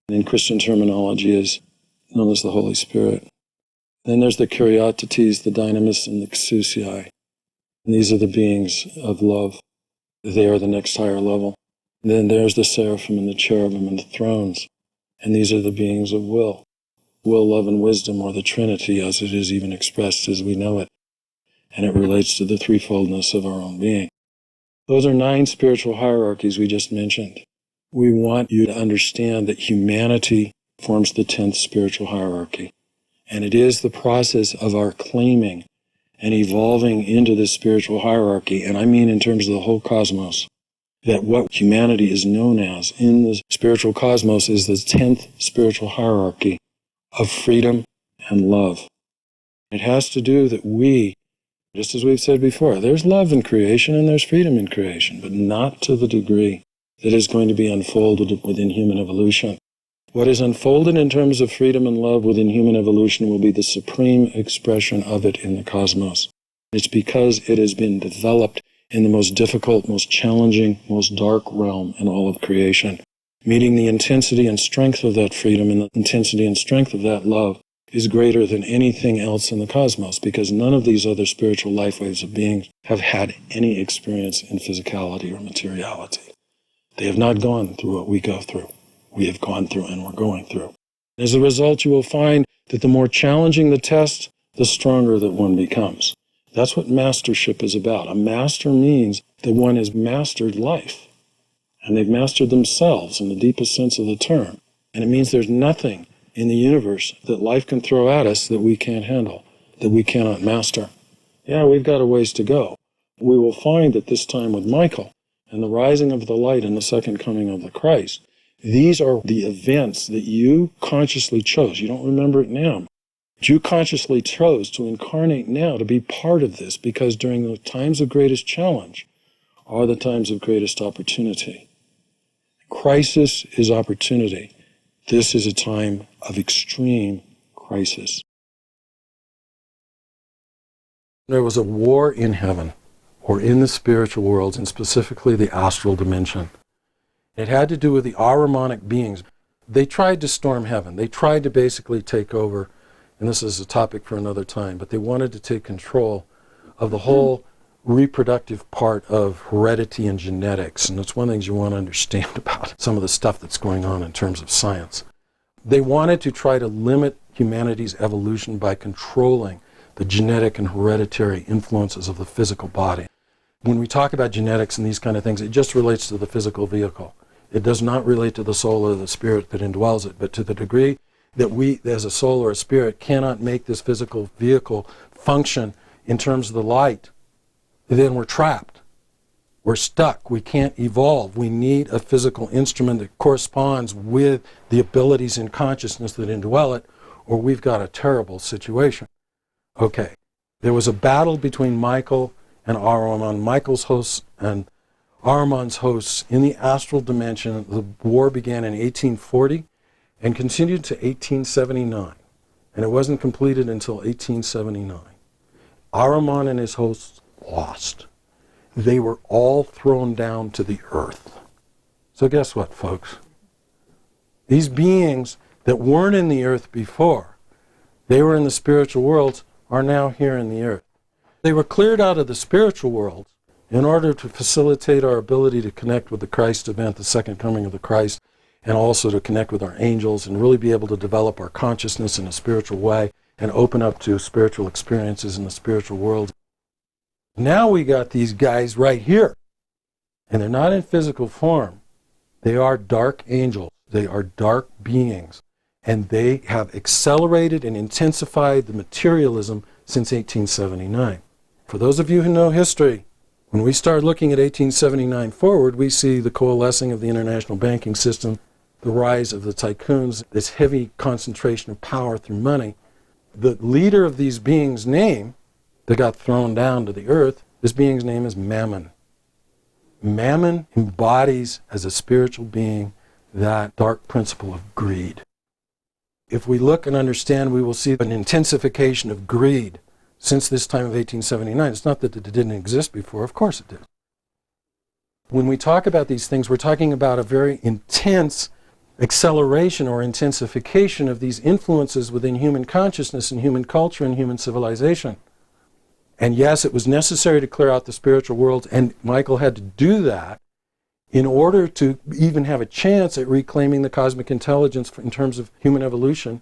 [SPEAKER 1] In Christian terminology is known as the Holy Spirit. Then there's the Kyriates, the Dynamis, and the Exousiae. And these are the beings of love. They are the next higher level. And then there's the Seraphim and the Cherubim and the thrones. And these are the beings of will. will, love, and wisdom, or the Trinity as it is even expressed as we know it. And it relates to the threefoldness of our own being. Those are 9 spiritual hierarchies we just mentioned. We want you to understand that humanity forms the 10th spiritual hierarchy. And it is the process of our claiming and evolving into this spiritual hierarchy, and I mean in terms of the whole cosmos, that what humanity is known as in the spiritual cosmos is the 10th spiritual hierarchy of freedom and love. It has to do that we, just as we've said before, there's love in creation and there's freedom in creation, but not to the degree that is going to be unfolded within human evolution. What is unfolded in terms of freedom and love within human evolution will be the supreme expression of it in the cosmos. It's because it has been developed in the most difficult, most challenging, most dark realm in all of creation. Meeting the intensity and strength of that freedom and the intensity and strength of that love is greater than anything else in the cosmos, because none of these other spiritual life waves of beings have had any experience in physicality or materiality. They have not gone through what we go through. We have gone through and we're going through. As a result, you will find that the more challenging the test, the stronger that one becomes. That's what mastership is about. A master means that one has mastered life, and they've mastered themselves in the deepest sense of the term. And it means there's nothing in the universe that life can throw at us that we can't handle, that we cannot master. Yeah, we've got a ways to go. We will find that this time with Michael and the rising of the light and the second coming of the Christ, these are the events that you consciously chose. You don't remember it now. But you consciously chose to incarnate now to be part of this, because during the times of greatest challenge are the times of greatest opportunity. Crisis is opportunity. This is a time of extreme crisis. There was a war in heaven, or in the spiritual worlds, and specifically the astral dimension. It had to do with the Ahrimanic beings. They tried to storm heaven. They tried to basically take over, and this is a topic for another time, but they wanted to take control of the whole reproductive part of heredity and genetics, and that's one of the things you want to understand about some of the stuff that's going on in terms of science. They wanted to try to limit humanity's evolution by controlling the genetic and hereditary influences of the physical body. When we talk about genetics and these kind of things, it just relates to the physical vehicle. It does not relate to the soul or the spirit that indwells it, but to the degree that we, as a soul or a spirit, cannot make this physical vehicle function in terms of the light, then we're trapped. We're stuck. We can't evolve. We need a physical instrument that corresponds with the abilities in consciousness that indwell it, or we've got a terrible situation. Okay, there was a battle between Michael and Ahriman, Michael's hosts and Ahriman's hosts in the astral dimension. The war began in 1840 and continued to 1879, and it wasn't completed until 1879. Ahriman and his hosts lost. They were all thrown down to the earth. So guess what, folks? These beings that weren't in the earth before, they were in the spiritual worlds, are now here in the earth. They were cleared out of the spiritual world in order to facilitate our ability to connect with the Christ event, the second coming of the Christ, and also to connect with our angels and really be able to develop our consciousness in a spiritual way and open up to spiritual experiences in the spiritual world. Now we got these guys right here, and they're not in physical form. They are dark angels. They are dark beings, and they have accelerated and intensified the materialism since 1879. For those of you who know history, when we start looking at 1879 forward, we see the coalescing of the international banking system, the rise of the tycoons, this heavy concentration of power through money. The leader of these beings' name that got thrown down to the earth, this being's name is Mammon. Mammon embodies, as a spiritual being, that dark principle of greed. If we look and understand, we will see an intensification of greed since this time of 1879. It's not that it didn't exist before, of course it did. When we talk about these things, we're talking about a very intense acceleration or intensification of these influences within human consciousness and human culture and human civilization. And yes, it was necessary to clear out the spiritual world, and Michael had to do that in order to even have a chance at reclaiming the cosmic intelligence in terms of human evolution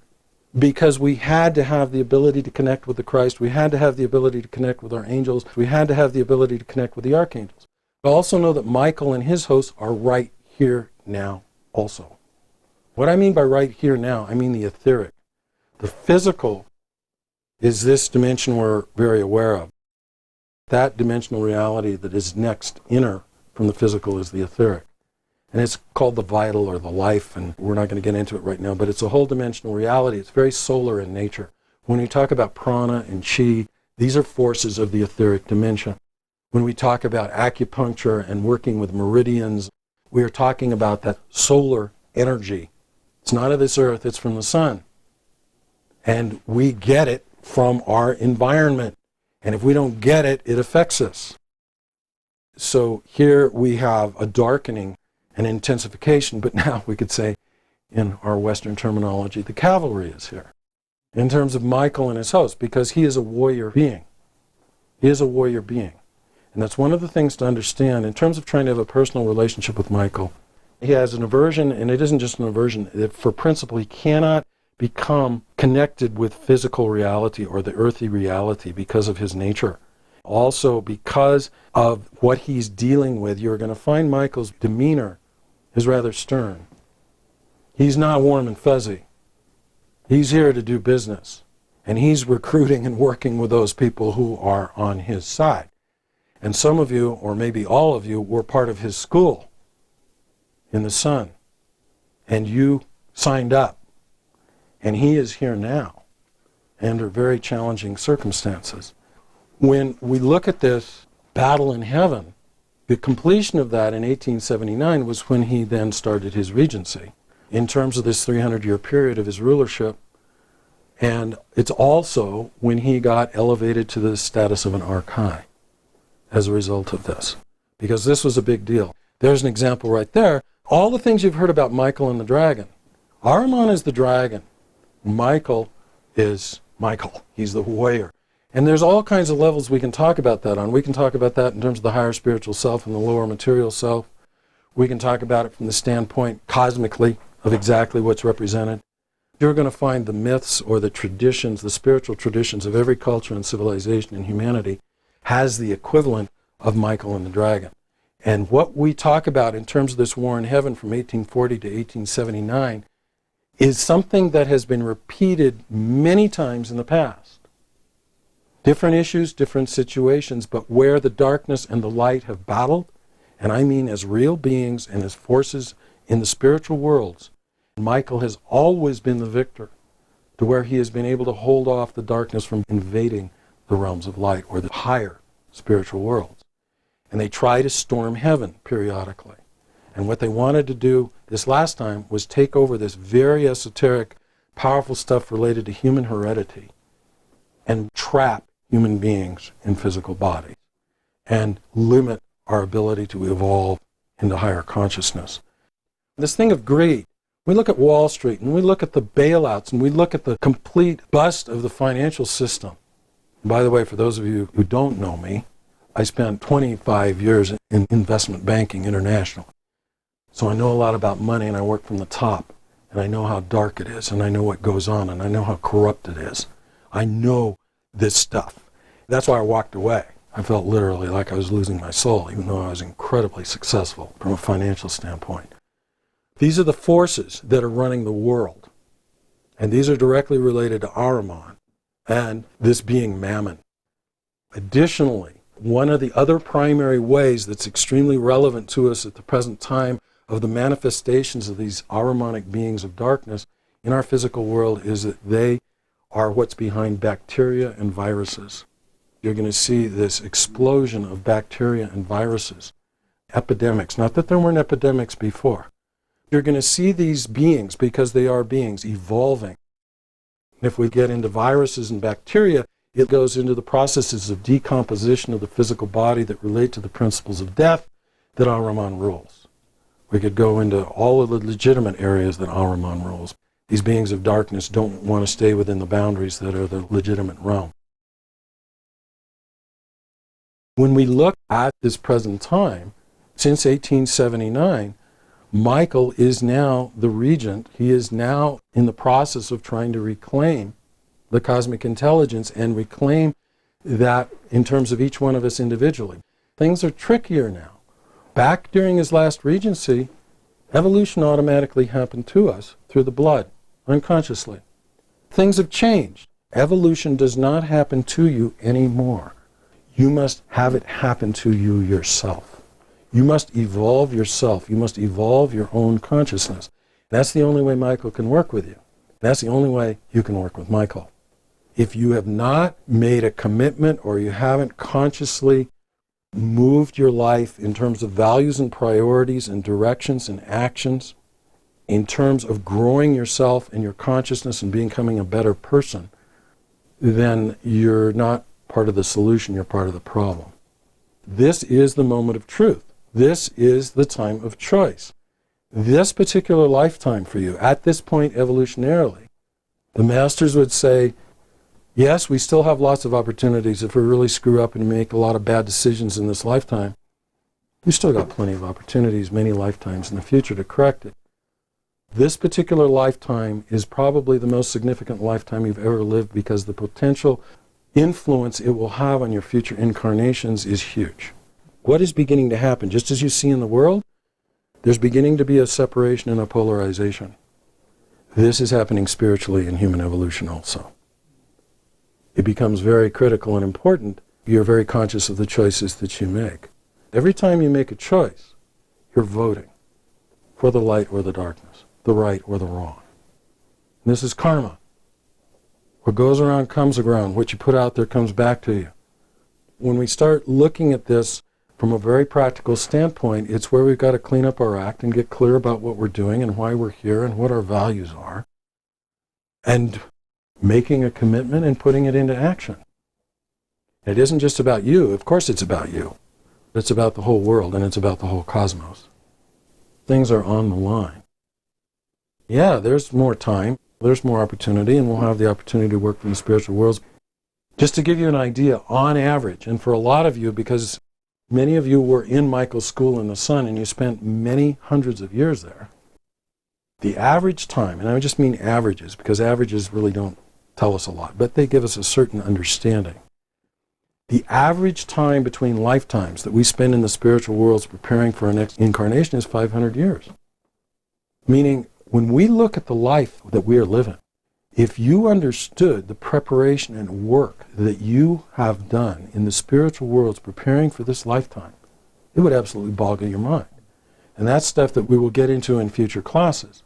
[SPEAKER 1] because we had to have the ability to connect with the Christ. We had to have the ability to connect with our angels. We had to have the ability to connect with the archangels. But also know that Michael and his hosts are right here now also. What I mean by right here now, I mean the etheric. The physical is this dimension we're very aware of. That dimensional reality that is next inner from the physical is the etheric. And it's called the vital or the life, and we're not going to get into it right now, but it's a whole dimensional reality. It's very solar in nature. When we talk about prana and chi, these are forces of the etheric dimension. When we talk about acupuncture and working with meridians, we are talking about that solar energy. It's not of this earth, it's from the sun. And we get it from our environment. And if we don't get it, it affects us. So here we have a darkening and intensification, but now we could say, in our Western terminology, the cavalry is here. In terms of Michael and his host, because he is a warrior being. He is a warrior being. And that's one of the things to understand in terms of trying to have a personal relationship with Michael. He has an aversion, and it isn't just an aversion. For principle, he cannot become connected with physical reality or the earthly reality because of his nature. Also, because of what he's dealing with, you're going to find Michael's demeanor is rather stern. He's not warm and fuzzy. He's here to do business. And he's recruiting and working with those people who are on his side. And some of you, or maybe all of you, were part of his school in the sun. And you signed up. And he is here now under very challenging circumstances. When we look at this battle in heaven, the completion of that in 1879 was when he then started his regency in terms of this 300-year period of his rulership. And it's also when he got elevated to the status of an archai as a result of this, because this was a big deal. There's an example right there. All the things you've heard about Michael and the dragon. Ahriman is the dragon. Michael is Michael. He's the warrior. And there's all kinds of levels we can talk about that on. We can talk about that in terms of the higher spiritual self and the lower material self. We can talk about it from the standpoint cosmically of exactly what's represented. You're going to find the myths or the traditions, the spiritual traditions of every culture and civilization in humanity has the equivalent of Michael and the dragon. And what we talk about in terms of this war in heaven from 1840 to 1879 is something that has been repeated many times in the past. Different issues, different situations, but where the darkness and the light have battled, and I mean as real beings and as forces in the spiritual worlds, Michael has always been the victor, to where he has been able to hold off the darkness from invading the realms of light or the higher spiritual worlds. And they try to storm heaven periodically. And what they wanted to do this last time was take over this very esoteric, powerful stuff related to human heredity and trap human beings in physical bodies and limit our ability to evolve into higher consciousness. This thing of greed, we look at Wall Street and we look at the bailouts and we look at the complete bust of the financial system. And by the way, for those of you who don't know me, I spent 25 years in investment banking international. So I know a lot about money, and I work from the top, and I know how dark it is, and I know what goes on, and I know how corrupt it is. I know this stuff. That's why I walked away. I felt literally like I was losing my soul, even though I was incredibly successful from a financial standpoint. These are the forces that are running the world, and these are directly related to Ahriman and this being Mammon. Additionally, one of the other primary ways that's extremely relevant to us at the present time of the manifestations of these Ahrimanic beings of darkness in our physical world is that they are what's behind bacteria and viruses. You're going to see this explosion of bacteria and viruses, epidemics. Not that there weren't epidemics before. You're going to see these beings, because they are beings, evolving. If we get into viruses and bacteria, it goes into the processes of decomposition of the physical body that relate to the principles of death that Ahriman rules. We could go into all of the legitimate areas that Ahriman rules. These beings of darkness don't want to stay within the boundaries that are the legitimate realm. When we look at this present time, since 1879, Michael is now the regent. He is now in the process of trying to reclaim the cosmic intelligence and reclaim that in terms of each one of us individually. Things are trickier now. Back during his last regency, evolution automatically happened to us through the blood, unconsciously. Things have changed. Evolution does not happen to you anymore. You must have it happen to you yourself. You must evolve yourself. You must evolve your own consciousness. That's the only way Michael can work with you. That's the only way you can work with Michael. If you have not made a commitment or you haven't consciously moved your life in terms of values and priorities and directions and actions, in terms of growing yourself and your consciousness and becoming a better person, then you're not part of the solution, you're part of the problem. This is the moment of truth. This is the time of choice. This particular lifetime for you, at this point evolutionarily, the masters would say, yes, we still have lots of opportunities. If we really screw up and make a lot of bad decisions in this lifetime, we still got plenty of opportunities, many lifetimes in the future to correct it. This particular lifetime is probably the most significant lifetime you've ever lived because the potential influence it will have on your future incarnations is huge. What is beginning to happen? Just as you see in the world, there's beginning to be a separation and a polarization. This is happening spiritually in human evolution also. It becomes very critical and important. You're very conscious of the choices that you make. Every time you make a choice, you're voting for the light or the darkness, the right or the wrong. And this is karma. What goes around comes around. What you put out there comes back to you. When we start looking at this from a very practical standpoint, it's where we've got to clean up our act and get clear about what we're doing and why we're here and what our values are. And making a commitment and putting it into action. It isn't just about you. Of course it's about you. It's about the whole world and it's about the whole cosmos. Things are on the line. Yeah, there's more time, there's more opportunity, and we'll have the opportunity to work from the spiritual worlds. Just to give you an idea, on average, and for a lot of you, because many of you were in Michael's school in the sun and you spent many hundreds of years there, the average time, and I just mean averages, because averages really don't tell us a lot, but they give us a certain understanding. The average time between lifetimes that we spend in the spiritual worlds preparing for our next incarnation is 500 years. Meaning, when we look at the life that we are living, if you understood the preparation and work that you have done in the spiritual worlds preparing for this lifetime, it would absolutely boggle your mind. And that's stuff that we will get into in future classes.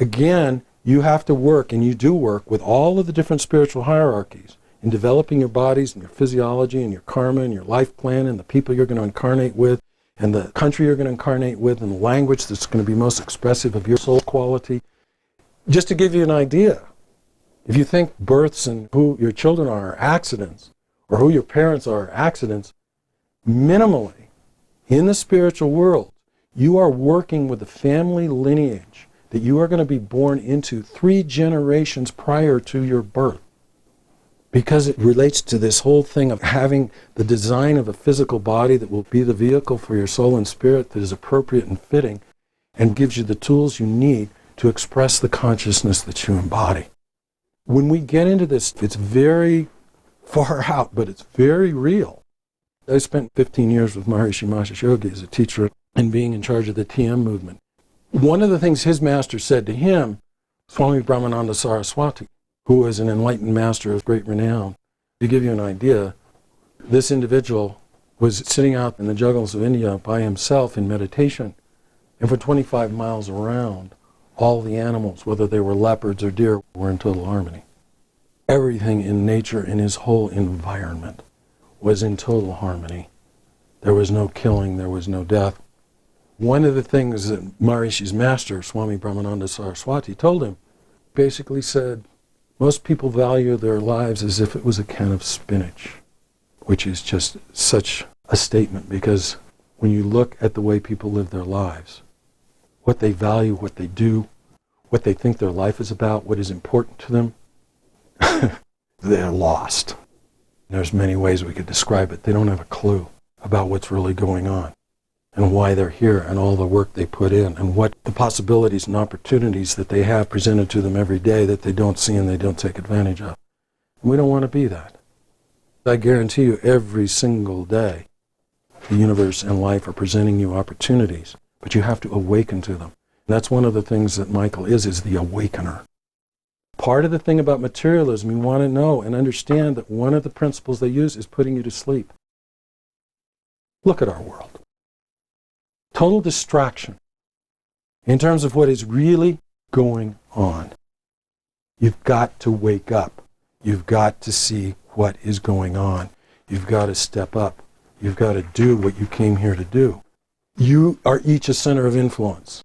[SPEAKER 1] Again, you have to work, and you do work, with all of the different spiritual hierarchies in developing your bodies and your physiology and your karma and your life plan and the people you're going to incarnate with and the country you're going to incarnate with and the language that's going to be most expressive of your soul quality. Just to give you an idea, if you think births and who your children are accidents, or who your parents are accidents, minimally, in the spiritual world, you are working with the family lineage that you are going to be born into 3 generations prior to your birth. Because it relates to this whole thing of having the design of a physical body that will be the vehicle for your soul and spirit that is appropriate and fitting and gives you the tools you need to express the consciousness that you embody. When we get into this, it's very far out, but it's very real. I spent 15 years with Maharishi Mahesh Yogi as a teacher and being in charge of the TM movement. One of the things his master said to him, Swami Brahmananda Saraswati, who was an enlightened master of great renown, to give you an idea, this individual was sitting out in the jungles of India by himself in meditation, and for 25 miles around, all the animals, whether they were leopards or deer, were in total harmony. Everything in nature, in his whole environment, was in total harmony. There was no killing, there was no death. One of the things that Maharishi's master, Swami Brahmananda Saraswati, told him, basically said, most people value their lives as if it was a can of spinach, which is just such a statement, because when you look at the way people live their lives, what they value, what they do, what they think their life is about, what is important to them, they're lost. There's many ways we could describe it. They don't have a clue about what's really going on. and why they're here and all the work they put in and what the possibilities and opportunities that they have presented to them every day that they don't see and they don't take advantage of. And we don't want to be that. I guarantee you every single day the universe and life are presenting you opportunities, but you have to awaken to them. And that's one of the things that Michael is the awakener. Part of the thing about materialism, you want to know and understand that one of the principles they use is putting you to sleep. Look at our world. Total distraction in terms of what is really going on. You've got to wake up. You've got to see what is going on. You've got to step up. You've got to do what you came here to do. You are each a center of influence.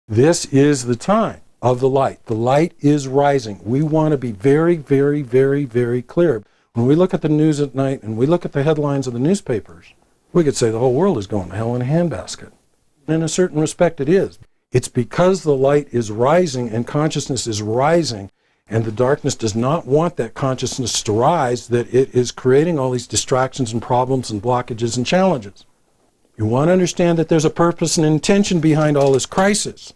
[SPEAKER 1] This is the time of the light. The light is rising. We want to be very, very, very, very clear. When we look at the news at night and we look at the headlines of the newspapers, we could say the whole world is going to hell in a handbasket. In a certain respect, it is. It's because the light is rising and consciousness is rising, and the darkness does not want that consciousness to rise, that it is creating all these distractions and problems and blockages and challenges. You want to understand that there's a purpose and intention behind all this crisis.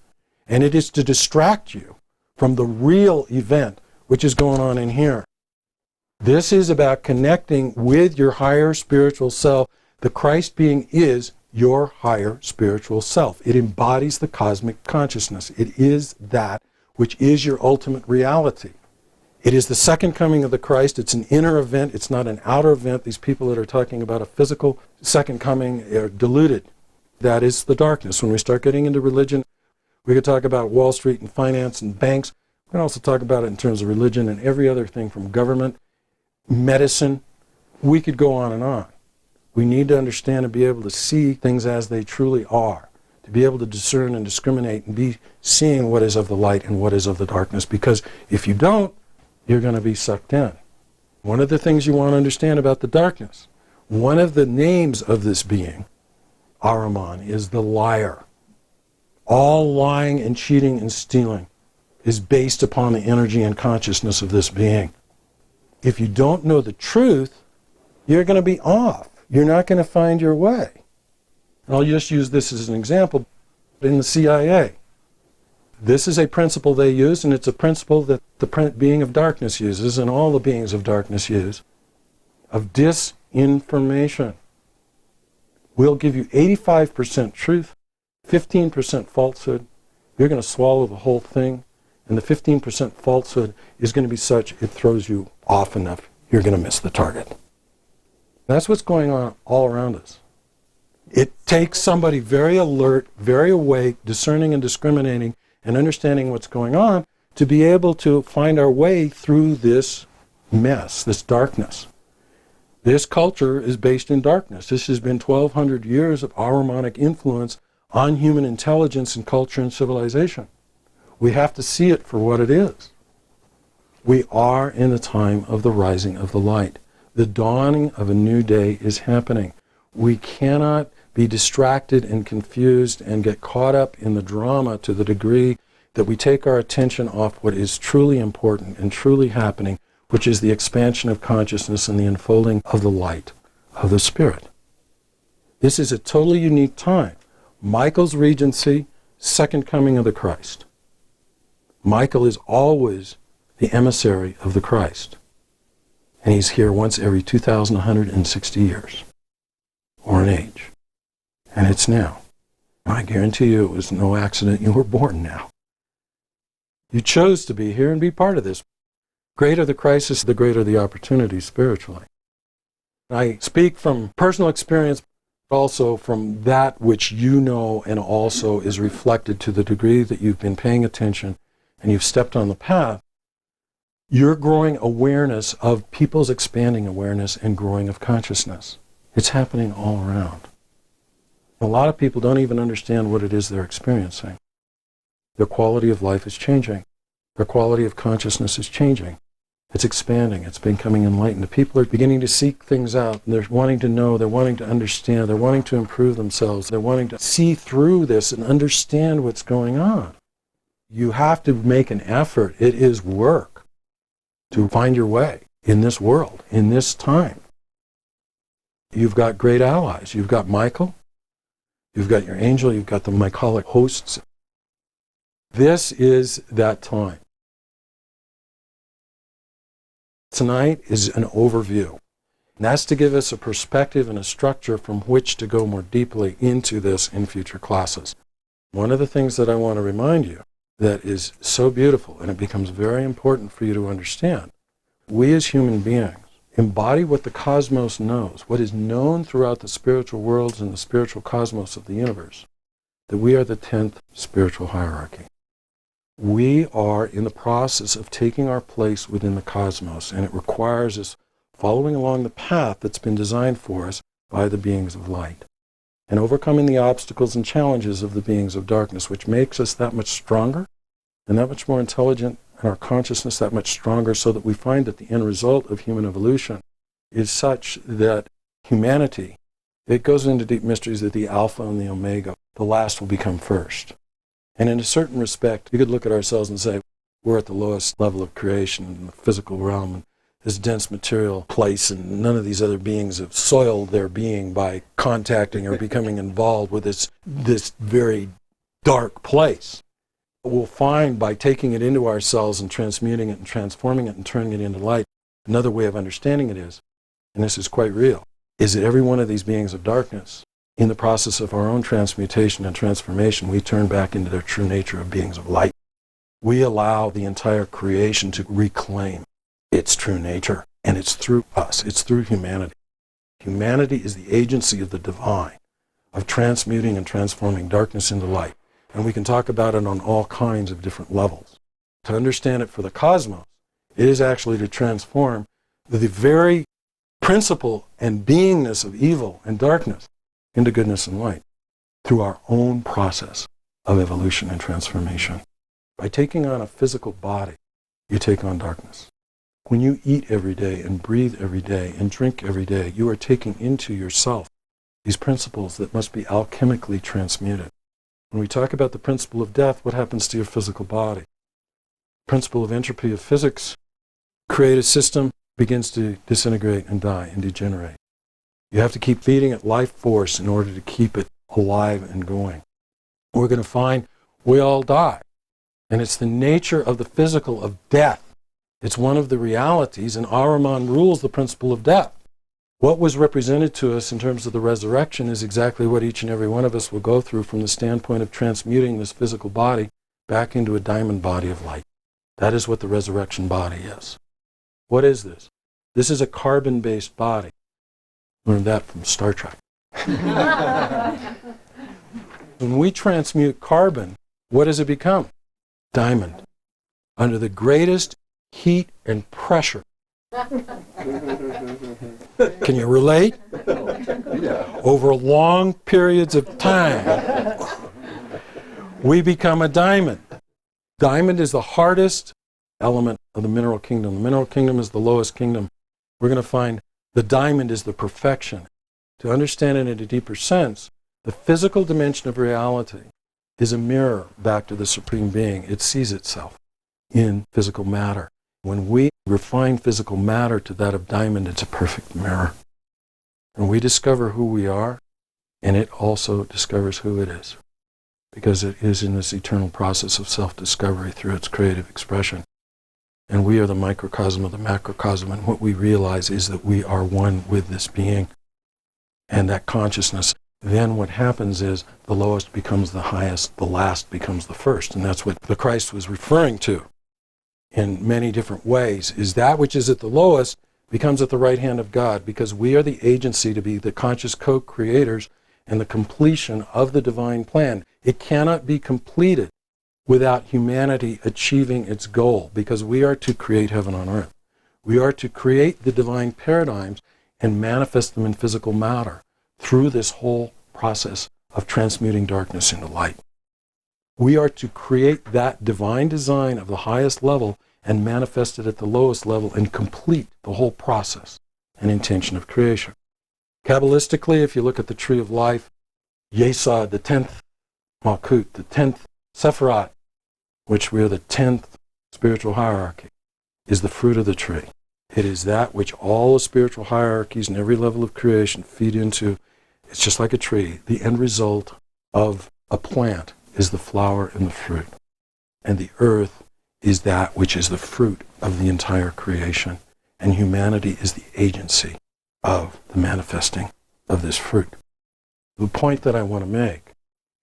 [SPEAKER 1] And it is to distract you from the real event which is going on in here. This is about connecting with your higher spiritual self. The Christ being is your higher spiritual self. It embodies the cosmic consciousness. It is that which is your ultimate reality. It is the second coming of the Christ. It's an inner event. It's not an outer event. These people that are talking about a physical second coming are deluded. That is the darkness. When we start getting into religion, we could talk about Wall Street and finance and banks. We can also talk about it in terms of religion and every other thing from government, medicine. We could go on and on. We need to understand and be able to see things as they truly are, to be able to discern and discriminate and be seeing what is of the light and what is of the darkness. Because if you don't, you're going to be sucked in. One of the things you want to understand about the darkness, one of the names of this being, Ahriman, is the liar. All lying and cheating and stealing is based upon the energy and consciousness of this being. If you don't know the truth, you're going to be off. You're not going to find your way. And I'll just use this as an example. In the CIA, this is a principle they use, and it's a principle that the being of darkness uses, and all the beings of darkness use, of disinformation. We'll give you 85% truth, 15% falsehood. You're going to swallow the whole thing, and the 15% falsehood is going to be such it throws you off enough, you're going to miss the target. That's what's going on all around us. It takes somebody very alert, very awake, discerning and discriminating, and understanding what's going on to be able to find our way through this mess, this darkness. This culture is based in darkness. This has been 1,200 years of Ahrimanic influence on human intelligence and culture and civilization. We have to see it for what it is. We are in the time of the rising of the light. The dawning of a new day is happening. We cannot be distracted and confused and get caught up in the drama to the degree that we take our attention off what is truly important and truly happening, which is the expansion of consciousness and the unfolding of the light of the Spirit. This is a totally unique time. Michael's regency, second coming of the Christ. Michael is always the emissary of the Christ. And he's here once every 2,160 years, or an age. And it's now. I guarantee you it was no accident you were born now. You chose to be here and be part of this. Greater the crisis, the greater the opportunity spiritually. I speak from personal experience, but also from that which you know and also is reflected to the degree that you've been paying attention and you've stepped on the path. You're growing awareness of people's expanding awareness and growing of consciousness. It's happening all around. A lot of people don't even understand what it is they're experiencing. Their quality of life is changing. Their quality of consciousness is changing. It's expanding. It's becoming enlightened. People are beginning to seek things out. They're wanting to know. They're wanting to understand. They're wanting to improve themselves. They're wanting to see through this and understand what's going on. You have to make an effort. It is work to find your way in this world, in this time. you've got great allies. You've got Michael, you've got your angel, you've got the Michaelic hosts. This is that time. Tonight is an overview. And that's to give us a perspective and a structure from which to go more deeply into this in future classes. One of the things that I want to remind you that is so beautiful, and it becomes very important for you to understand, we as human beings embody what the cosmos knows, what is known throughout the spiritual worlds and the spiritual cosmos of the universe, that we are the 10th spiritual hierarchy. We are in the process of taking our place within the cosmos, and it requires us following along the path that's been designed for us by the beings of light, and overcoming the obstacles and challenges of the beings of darkness, which makes us that much stronger and that much more intelligent, and our consciousness that much stronger, so that we find that the end result of human evolution is such that humanity, it goes into deep mysteries that the Alpha and the Omega, the last will become first. And in a certain respect, you could look at ourselves and say, we're at the lowest level of creation in the physical realm, and this dense material place, and none of these other beings have soiled their being by contacting or becoming involved with this very dark place. We'll find by taking it into ourselves and transmuting it and transforming it and turning it into light, another way of understanding it is, and this is quite real, is that every one of these beings of darkness, in the process of our own transmutation and transformation, we turn back into their true nature of beings of light. We allow the entire creation to reclaim its true nature, and it's through us, it's through humanity. Humanity is the agency of the divine, of transmuting and transforming darkness into light. And we can talk about it on all kinds of different levels. To understand it for the cosmos, it is actually to transform the very principle and beingness of evil and darkness into goodness and light through our own process of evolution and transformation. By taking on a physical body, you take on darkness. When you eat every day and breathe every day and drink every day, you are taking into yourself these principles that must be alchemically transmuted. When we talk about the principle of death, what happens to your physical body? Principle of entropy of physics, create a system, begins to disintegrate and die and degenerate. You have to keep feeding it life force in order to keep it alive and going. We're going to find we all die. And it's the nature of the physical of death. It's one of the realities, and Ahriman rules the principle of death. What was represented to us in terms of the resurrection is exactly what each and every one of us will go through from the standpoint of transmuting this physical body back into a diamond body of light. That is what the resurrection body is. What is this? This is a carbon-based body. Learned that from Star Trek. When we transmute carbon, what does it become? Diamond. Under the greatest heat and pressure. Can you relate? Over long periods of time, we become a diamond. Diamond is the hardest element of the mineral kingdom. The mineral kingdom is the lowest kingdom. We're going to find the diamond is the perfection. To understand it in a deeper sense, the physical dimension of reality is a mirror back to the Supreme Being. It sees itself in physical matter. When we refine physical matter to that of diamond, it's a perfect mirror. And we discover who we are, and it also discovers who it is, because it is in this eternal process of self-discovery through its creative expression. And we are the microcosm of the macrocosm, and what we realize is that we are one with this being. And that consciousness, then what happens is the lowest becomes the highest, the last becomes the first. And that's what the Christ was referring to in many different ways, is that which is at the lowest becomes at the right hand of God, because we are the agency to be the conscious co-creators and the completion of the divine plan. It cannot be completed without humanity achieving its goal, because we are to create heaven on earth. We are to create the divine paradigms and manifest them in physical matter through this whole process of transmuting darkness into light. We are to create that divine design of the highest level and manifest it at the lowest level and complete the whole process and intention of creation. Kabbalistically, if you look at the tree of life, Yesod, the 10th Malkut, the 10th Sephirat, which we are the 10th spiritual hierarchy, is the fruit of the tree. It is that which all the spiritual hierarchies and every level of creation feed into. It's just like a tree. The end result of a plant is the flower and the fruit. And the earth is that which is the fruit of the entire creation. And humanity is the agency of the manifesting of this fruit. The point that I want to make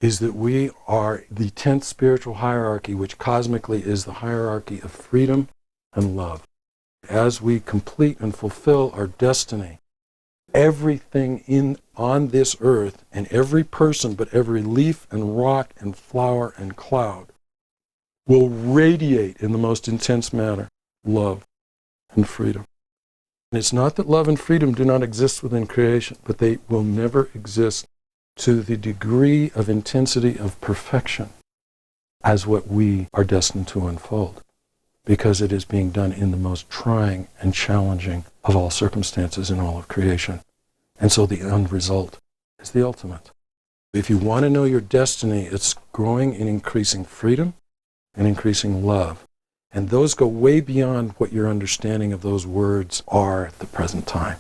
[SPEAKER 1] is that we are the 10th spiritual hierarchy, which cosmically is the hierarchy of freedom and love. As we complete and fulfill our destiny, everything on this earth, and every person, but every leaf and rock and flower and cloud, will radiate in the most intense manner love and freedom. And it's not that love and freedom do not exist within creation, but they will never exist to the degree of intensity of perfection as what we are destined to unfold, because it is being done in the most trying and challenging of all circumstances in all of creation. And so the end result is the ultimate. If you want to know your destiny, it's growing and increasing freedom and increasing love. And those go way beyond what your understanding of those words are at the present time.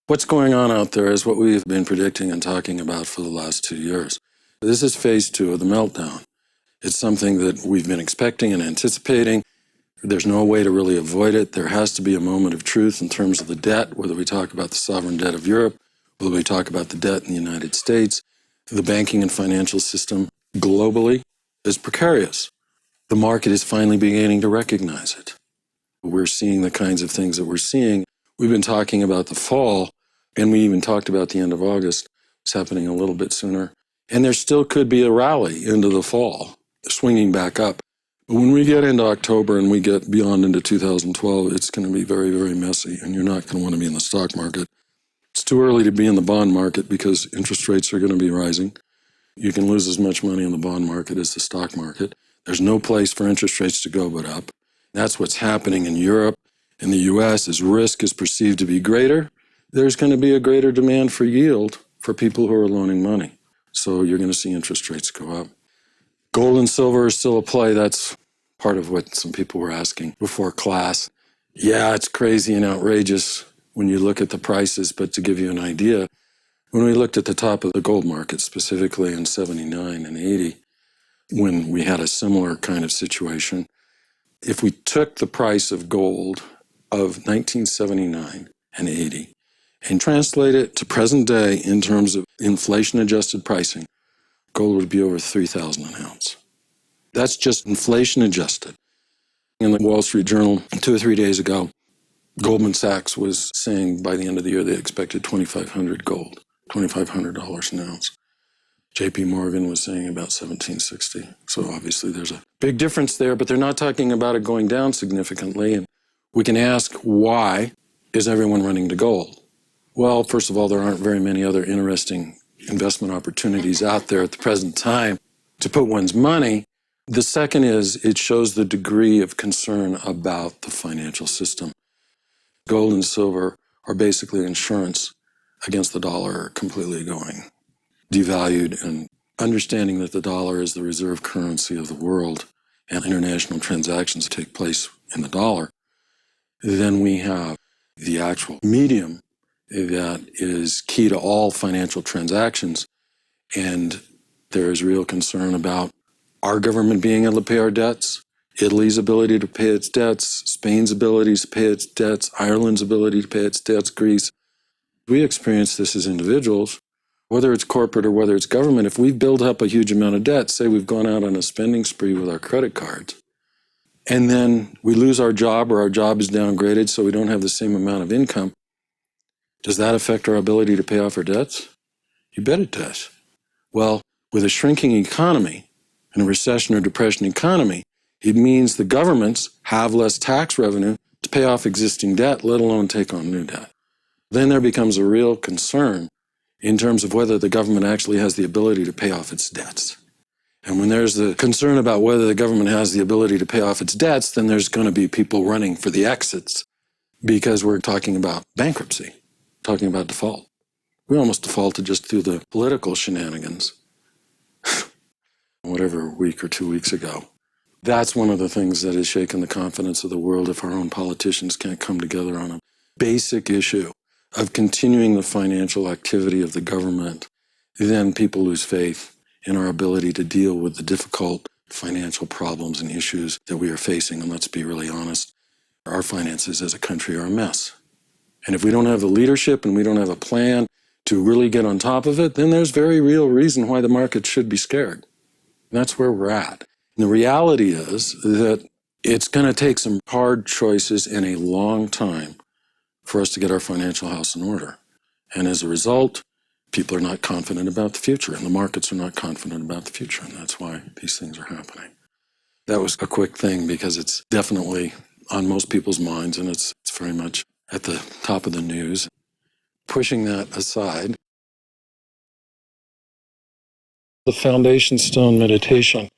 [SPEAKER 1] What's going on out there is what we've been predicting and talking about for the last 2 years. This is phase 2 of the meltdown. It's something that we've been expecting and anticipating. There's no way to really avoid it. There has to be a moment of truth in terms of the debt, whether we talk about the sovereign debt of Europe, whether we talk about the debt in the United States. The banking and financial system globally is precarious. The market is finally beginning to recognize it. We're seeing the kinds of things that we're seeing. We've been talking about the fall, and we even talked about the end of August. It's happening a little bit sooner. And there still could be a rally into the fall, swinging back up. But when we get into October and we get beyond into 2012, it's going to be very, very messy, and you're not going to want to be in the stock market. It's too early to be in the bond market because interest rates are going to be rising. You can lose as much money in the bond market as the stock market. There's no place for interest rates to go but up. That's what's happening in Europe. In the US, as risk is perceived to be greater, there's going to be a greater demand for yield for people who are loaning money. So you're going to see interest rates go up. Gold and silver is still a play. That's part of what some people were asking before class. Yeah, it's crazy and outrageous when you look at the prices, but to give you an idea, when we looked at the top of the gold market, specifically in 79 and 80, when we had a similar kind of situation, if we took the price of gold of 1979 and 80 and translate it to present day in terms of inflation-adjusted pricing, gold would be over $3,000 an ounce. That's just inflation-adjusted. In the Wall Street Journal 2 or 3 days ago, Goldman Sachs was saying by the end of the year they expected $2,500 gold, $2,500 an ounce. JP Morgan was saying about 1760. So obviously there's a big difference there, but they're not talking about it going down significantly. And we can ask, why is everyone running to gold? Well, first of all, there aren't very many other interesting investment opportunities out there at the present time to put one's money. The second is it shows the degree of concern about the financial system. Gold and silver are basically insurance against the dollar completely going devalued, and understanding that the dollar is the reserve currency of the world and international transactions take place in the dollar. Then we have the actual medium that is key to all financial transactions. And there is real concern about our government being able to pay our debts, Italy's ability to pay its debts, Spain's ability to pay its debts, Ireland's ability to pay its debts, Greece. We experience this as individuals, whether it's corporate or whether it's government. If we build up a huge amount of debt, say we've gone out on a spending spree with our credit cards, and then we lose our job or our job is downgraded so we don't have the same amount of income, does that affect our ability to pay off our debts? You bet it does. Well, with a shrinking economy and a recession or depression economy, it means the governments have less tax revenue to pay off existing debt, let alone take on new debt. Then there becomes a real concern in terms of whether the government actually has the ability to pay off its debts. And when there's the concern about whether the government has the ability to pay off its debts, then there's going to be people running for the exits because we're talking about bankruptcy, talking about default. We almost defaulted just through the political shenanigans, whatever, a week or 2 weeks ago. That's one of the things that has shaken the confidence of the world. If our own politicians can't come together on a basic issue of continuing the financial activity of the government, then people lose faith in our ability to deal with the difficult financial problems and issues that we are facing. And let's be really honest, our finances as a country are a mess. And if we don't have the leadership and we don't have a plan to really get on top of it, then there's very real reason why the market should be scared. And that's where we're at. And the reality is that it's going to take some hard choices and a long time for us to get our financial house in order. And as a result, people are not confident about the future, and the markets are not confident about the future, and that's why these things are happening. That was a quick thing because it's definitely on most people's minds, and it's very much at the top of the news. Pushing that aside, the Foundation Stone meditation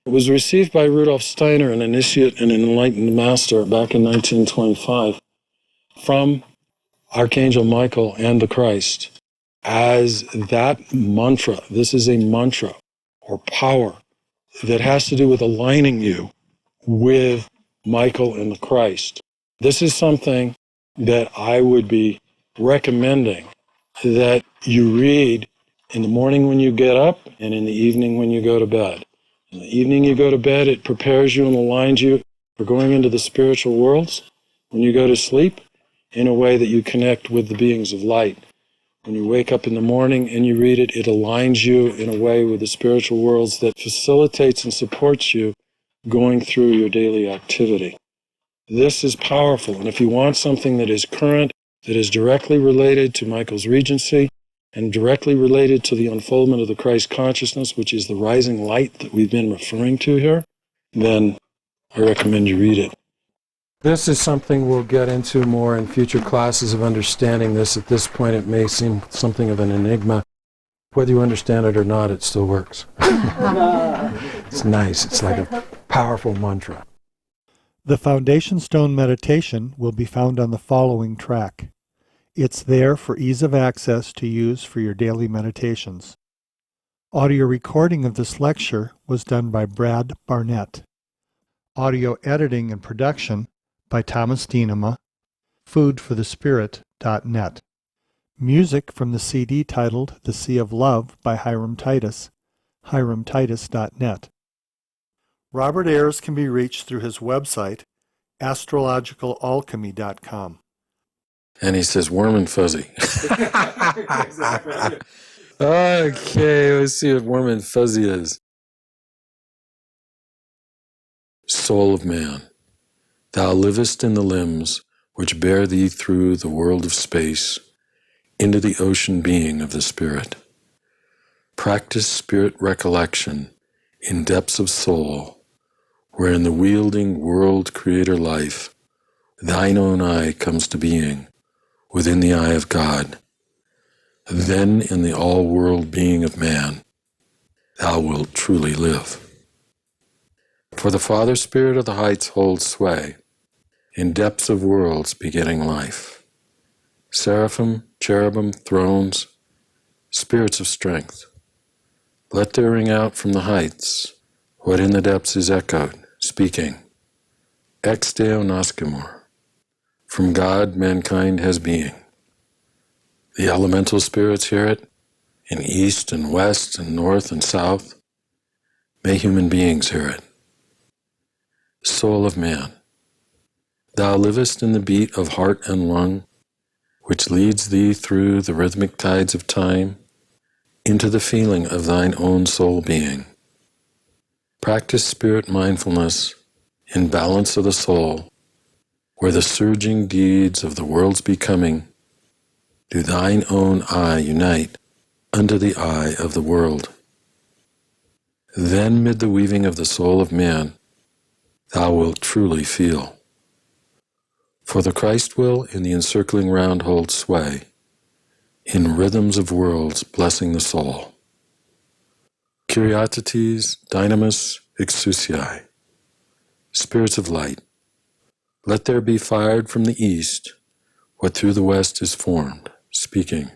[SPEAKER 1] was received by Rudolf Steiner, an initiate and an enlightened master, back in 1925 from Archangel Michael and the Christ as that mantra. This is a mantra or power that has to do with aligning you with Michael and the Christ. This is something that I would be recommending that you read in the morning when you get up and in the evening when you go to bed. In the evening you go to bed, it prepares you and aligns you for going into the spiritual worlds. When you go to sleep, in a way that you connect with the beings of light. When you wake up in the morning and you read it, it aligns you in a way with the spiritual worlds that facilitates and supports you going through your daily activity. This is powerful, and if you want something that is current, that is directly related to Michael's regency, and directly related to the unfoldment of the Christ consciousness, which is the rising light that we've been referring to here, then I recommend you read it. This is something we'll get into more in future classes of understanding this. At this point, it may seem something of an enigma. Whether you understand it or not, it still works. It's nice. It's like a powerful mantra.
[SPEAKER 2] The Foundation Stone meditation will be found on the following track. It's there for ease of access to use for your daily meditations. Audio recording of this lecture was done by Brad Barnett. Audio editing and production by Thomas Dienema, foodforthespirit.net. Music from the CD titled The Sea of Love by Hiram Titus, hiramtitus.net. Robert Ayres can be reached through his website, astrologicalalchemy.com.
[SPEAKER 1] And he says, warm and fuzzy. Okay, let's see what warm and fuzzy is. Soul of man, thou livest in the limbs which bear thee through the world of space into the ocean being of the spirit. Practice spirit recollection in depths of soul, where in the wielding world creator life, thine own eye comes to being within the eye of God. Then in the all-world being of man, thou wilt truly live. For the Father Spirit of the heights holds sway in depths of worlds begetting life. Seraphim, cherubim, thrones, spirits of strength, let there ring out from the heights what in the depths is echoed, speaking, Ex Deo nascimur, from God mankind has being. The elemental spirits hear it, in east and west and north and south. May human beings hear it. Soul of man, thou livest in the beat of heart and lung, which leads thee through the rhythmic tides of time into the feeling of thine own soul being. Practice spirit mindfulness in balance of the soul, where the surging deeds of the world's becoming do thine own eye unite unto the eye of the world. Then mid the weaving of the soul of man, thou wilt truly feel. For the Christ will in the encircling round hold sway, in rhythms of worlds blessing the soul. Curiosities, dynamis, exousiae, spirits of light, let there be fired from the east what through the west is formed, speaking,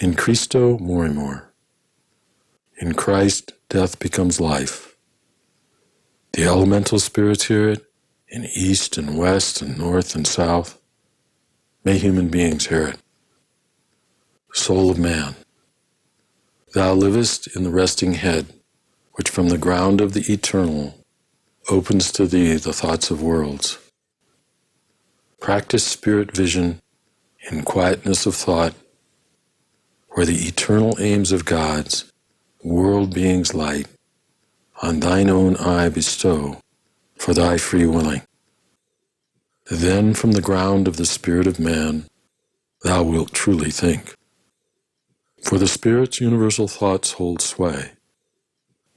[SPEAKER 1] in Christo morimur, in Christ death becomes life. The elemental spirits hear it in east and west and north and south. May human beings hear it. Soul of man, thou livest in the resting head, which from the ground of the eternal opens to thee the thoughts of worlds. Practice spirit vision in quietness of thought, where the eternal aims of God's world being's light on thine own eye bestow for thy free willing. Then from the ground of the spirit of man thou wilt truly think. For the Spirit's universal thoughts hold sway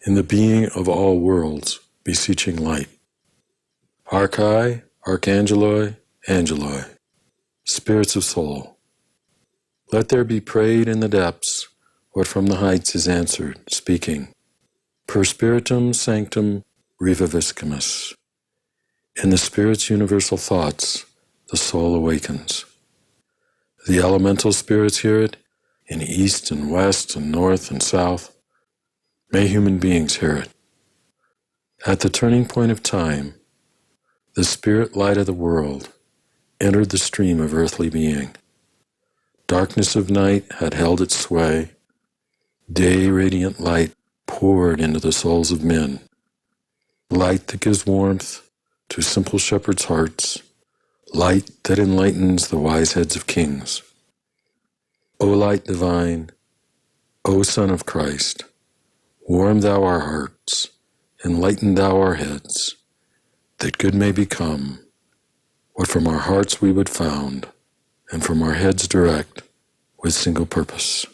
[SPEAKER 1] in the being of all worlds, beseeching light. Archai, Archangeloi, Angeloi, spirits of soul, let there be prayed in the depths what from the heights is answered, speaking, per spiritum sanctum reviviscimus. In the Spirit's universal thoughts, the soul awakens. The elemental spirits hear it in east and west and north and south. May human beings hear it. At the turning point of time, the spirit light of the world entered the stream of earthly being. Darkness of night had held its sway. Day radiant light poured into the souls of men. Light that gives warmth to simple shepherds' hearts. Light that enlightens the wise heads of kings. O light divine, O Son of Christ, warm thou our hearts, enlighten thou our heads, that good may become what from our hearts we would found, and from our heads direct with single purpose.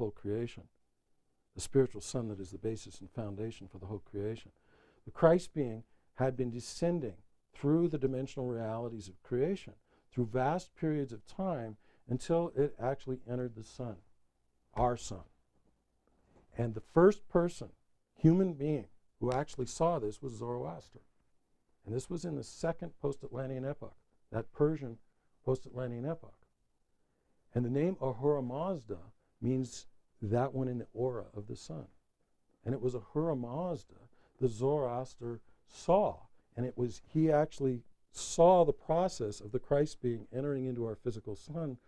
[SPEAKER 1] whole creation, the spiritual sun that is the basis and foundation for the whole creation. The Christ being had been descending through the dimensional realities of creation, through vast periods of time, until it actually entered the sun, our sun. And the first person, human being, who actually saw this was Zoroaster. And this was in the second post-Atlantean epoch, that Persian post-Atlantean epoch. And the name Ahura Mazda means that one in the aura of the sun. And it was Ahura Mazda that Zoroaster saw. And he actually saw the process of the Christ being entering into our physical sun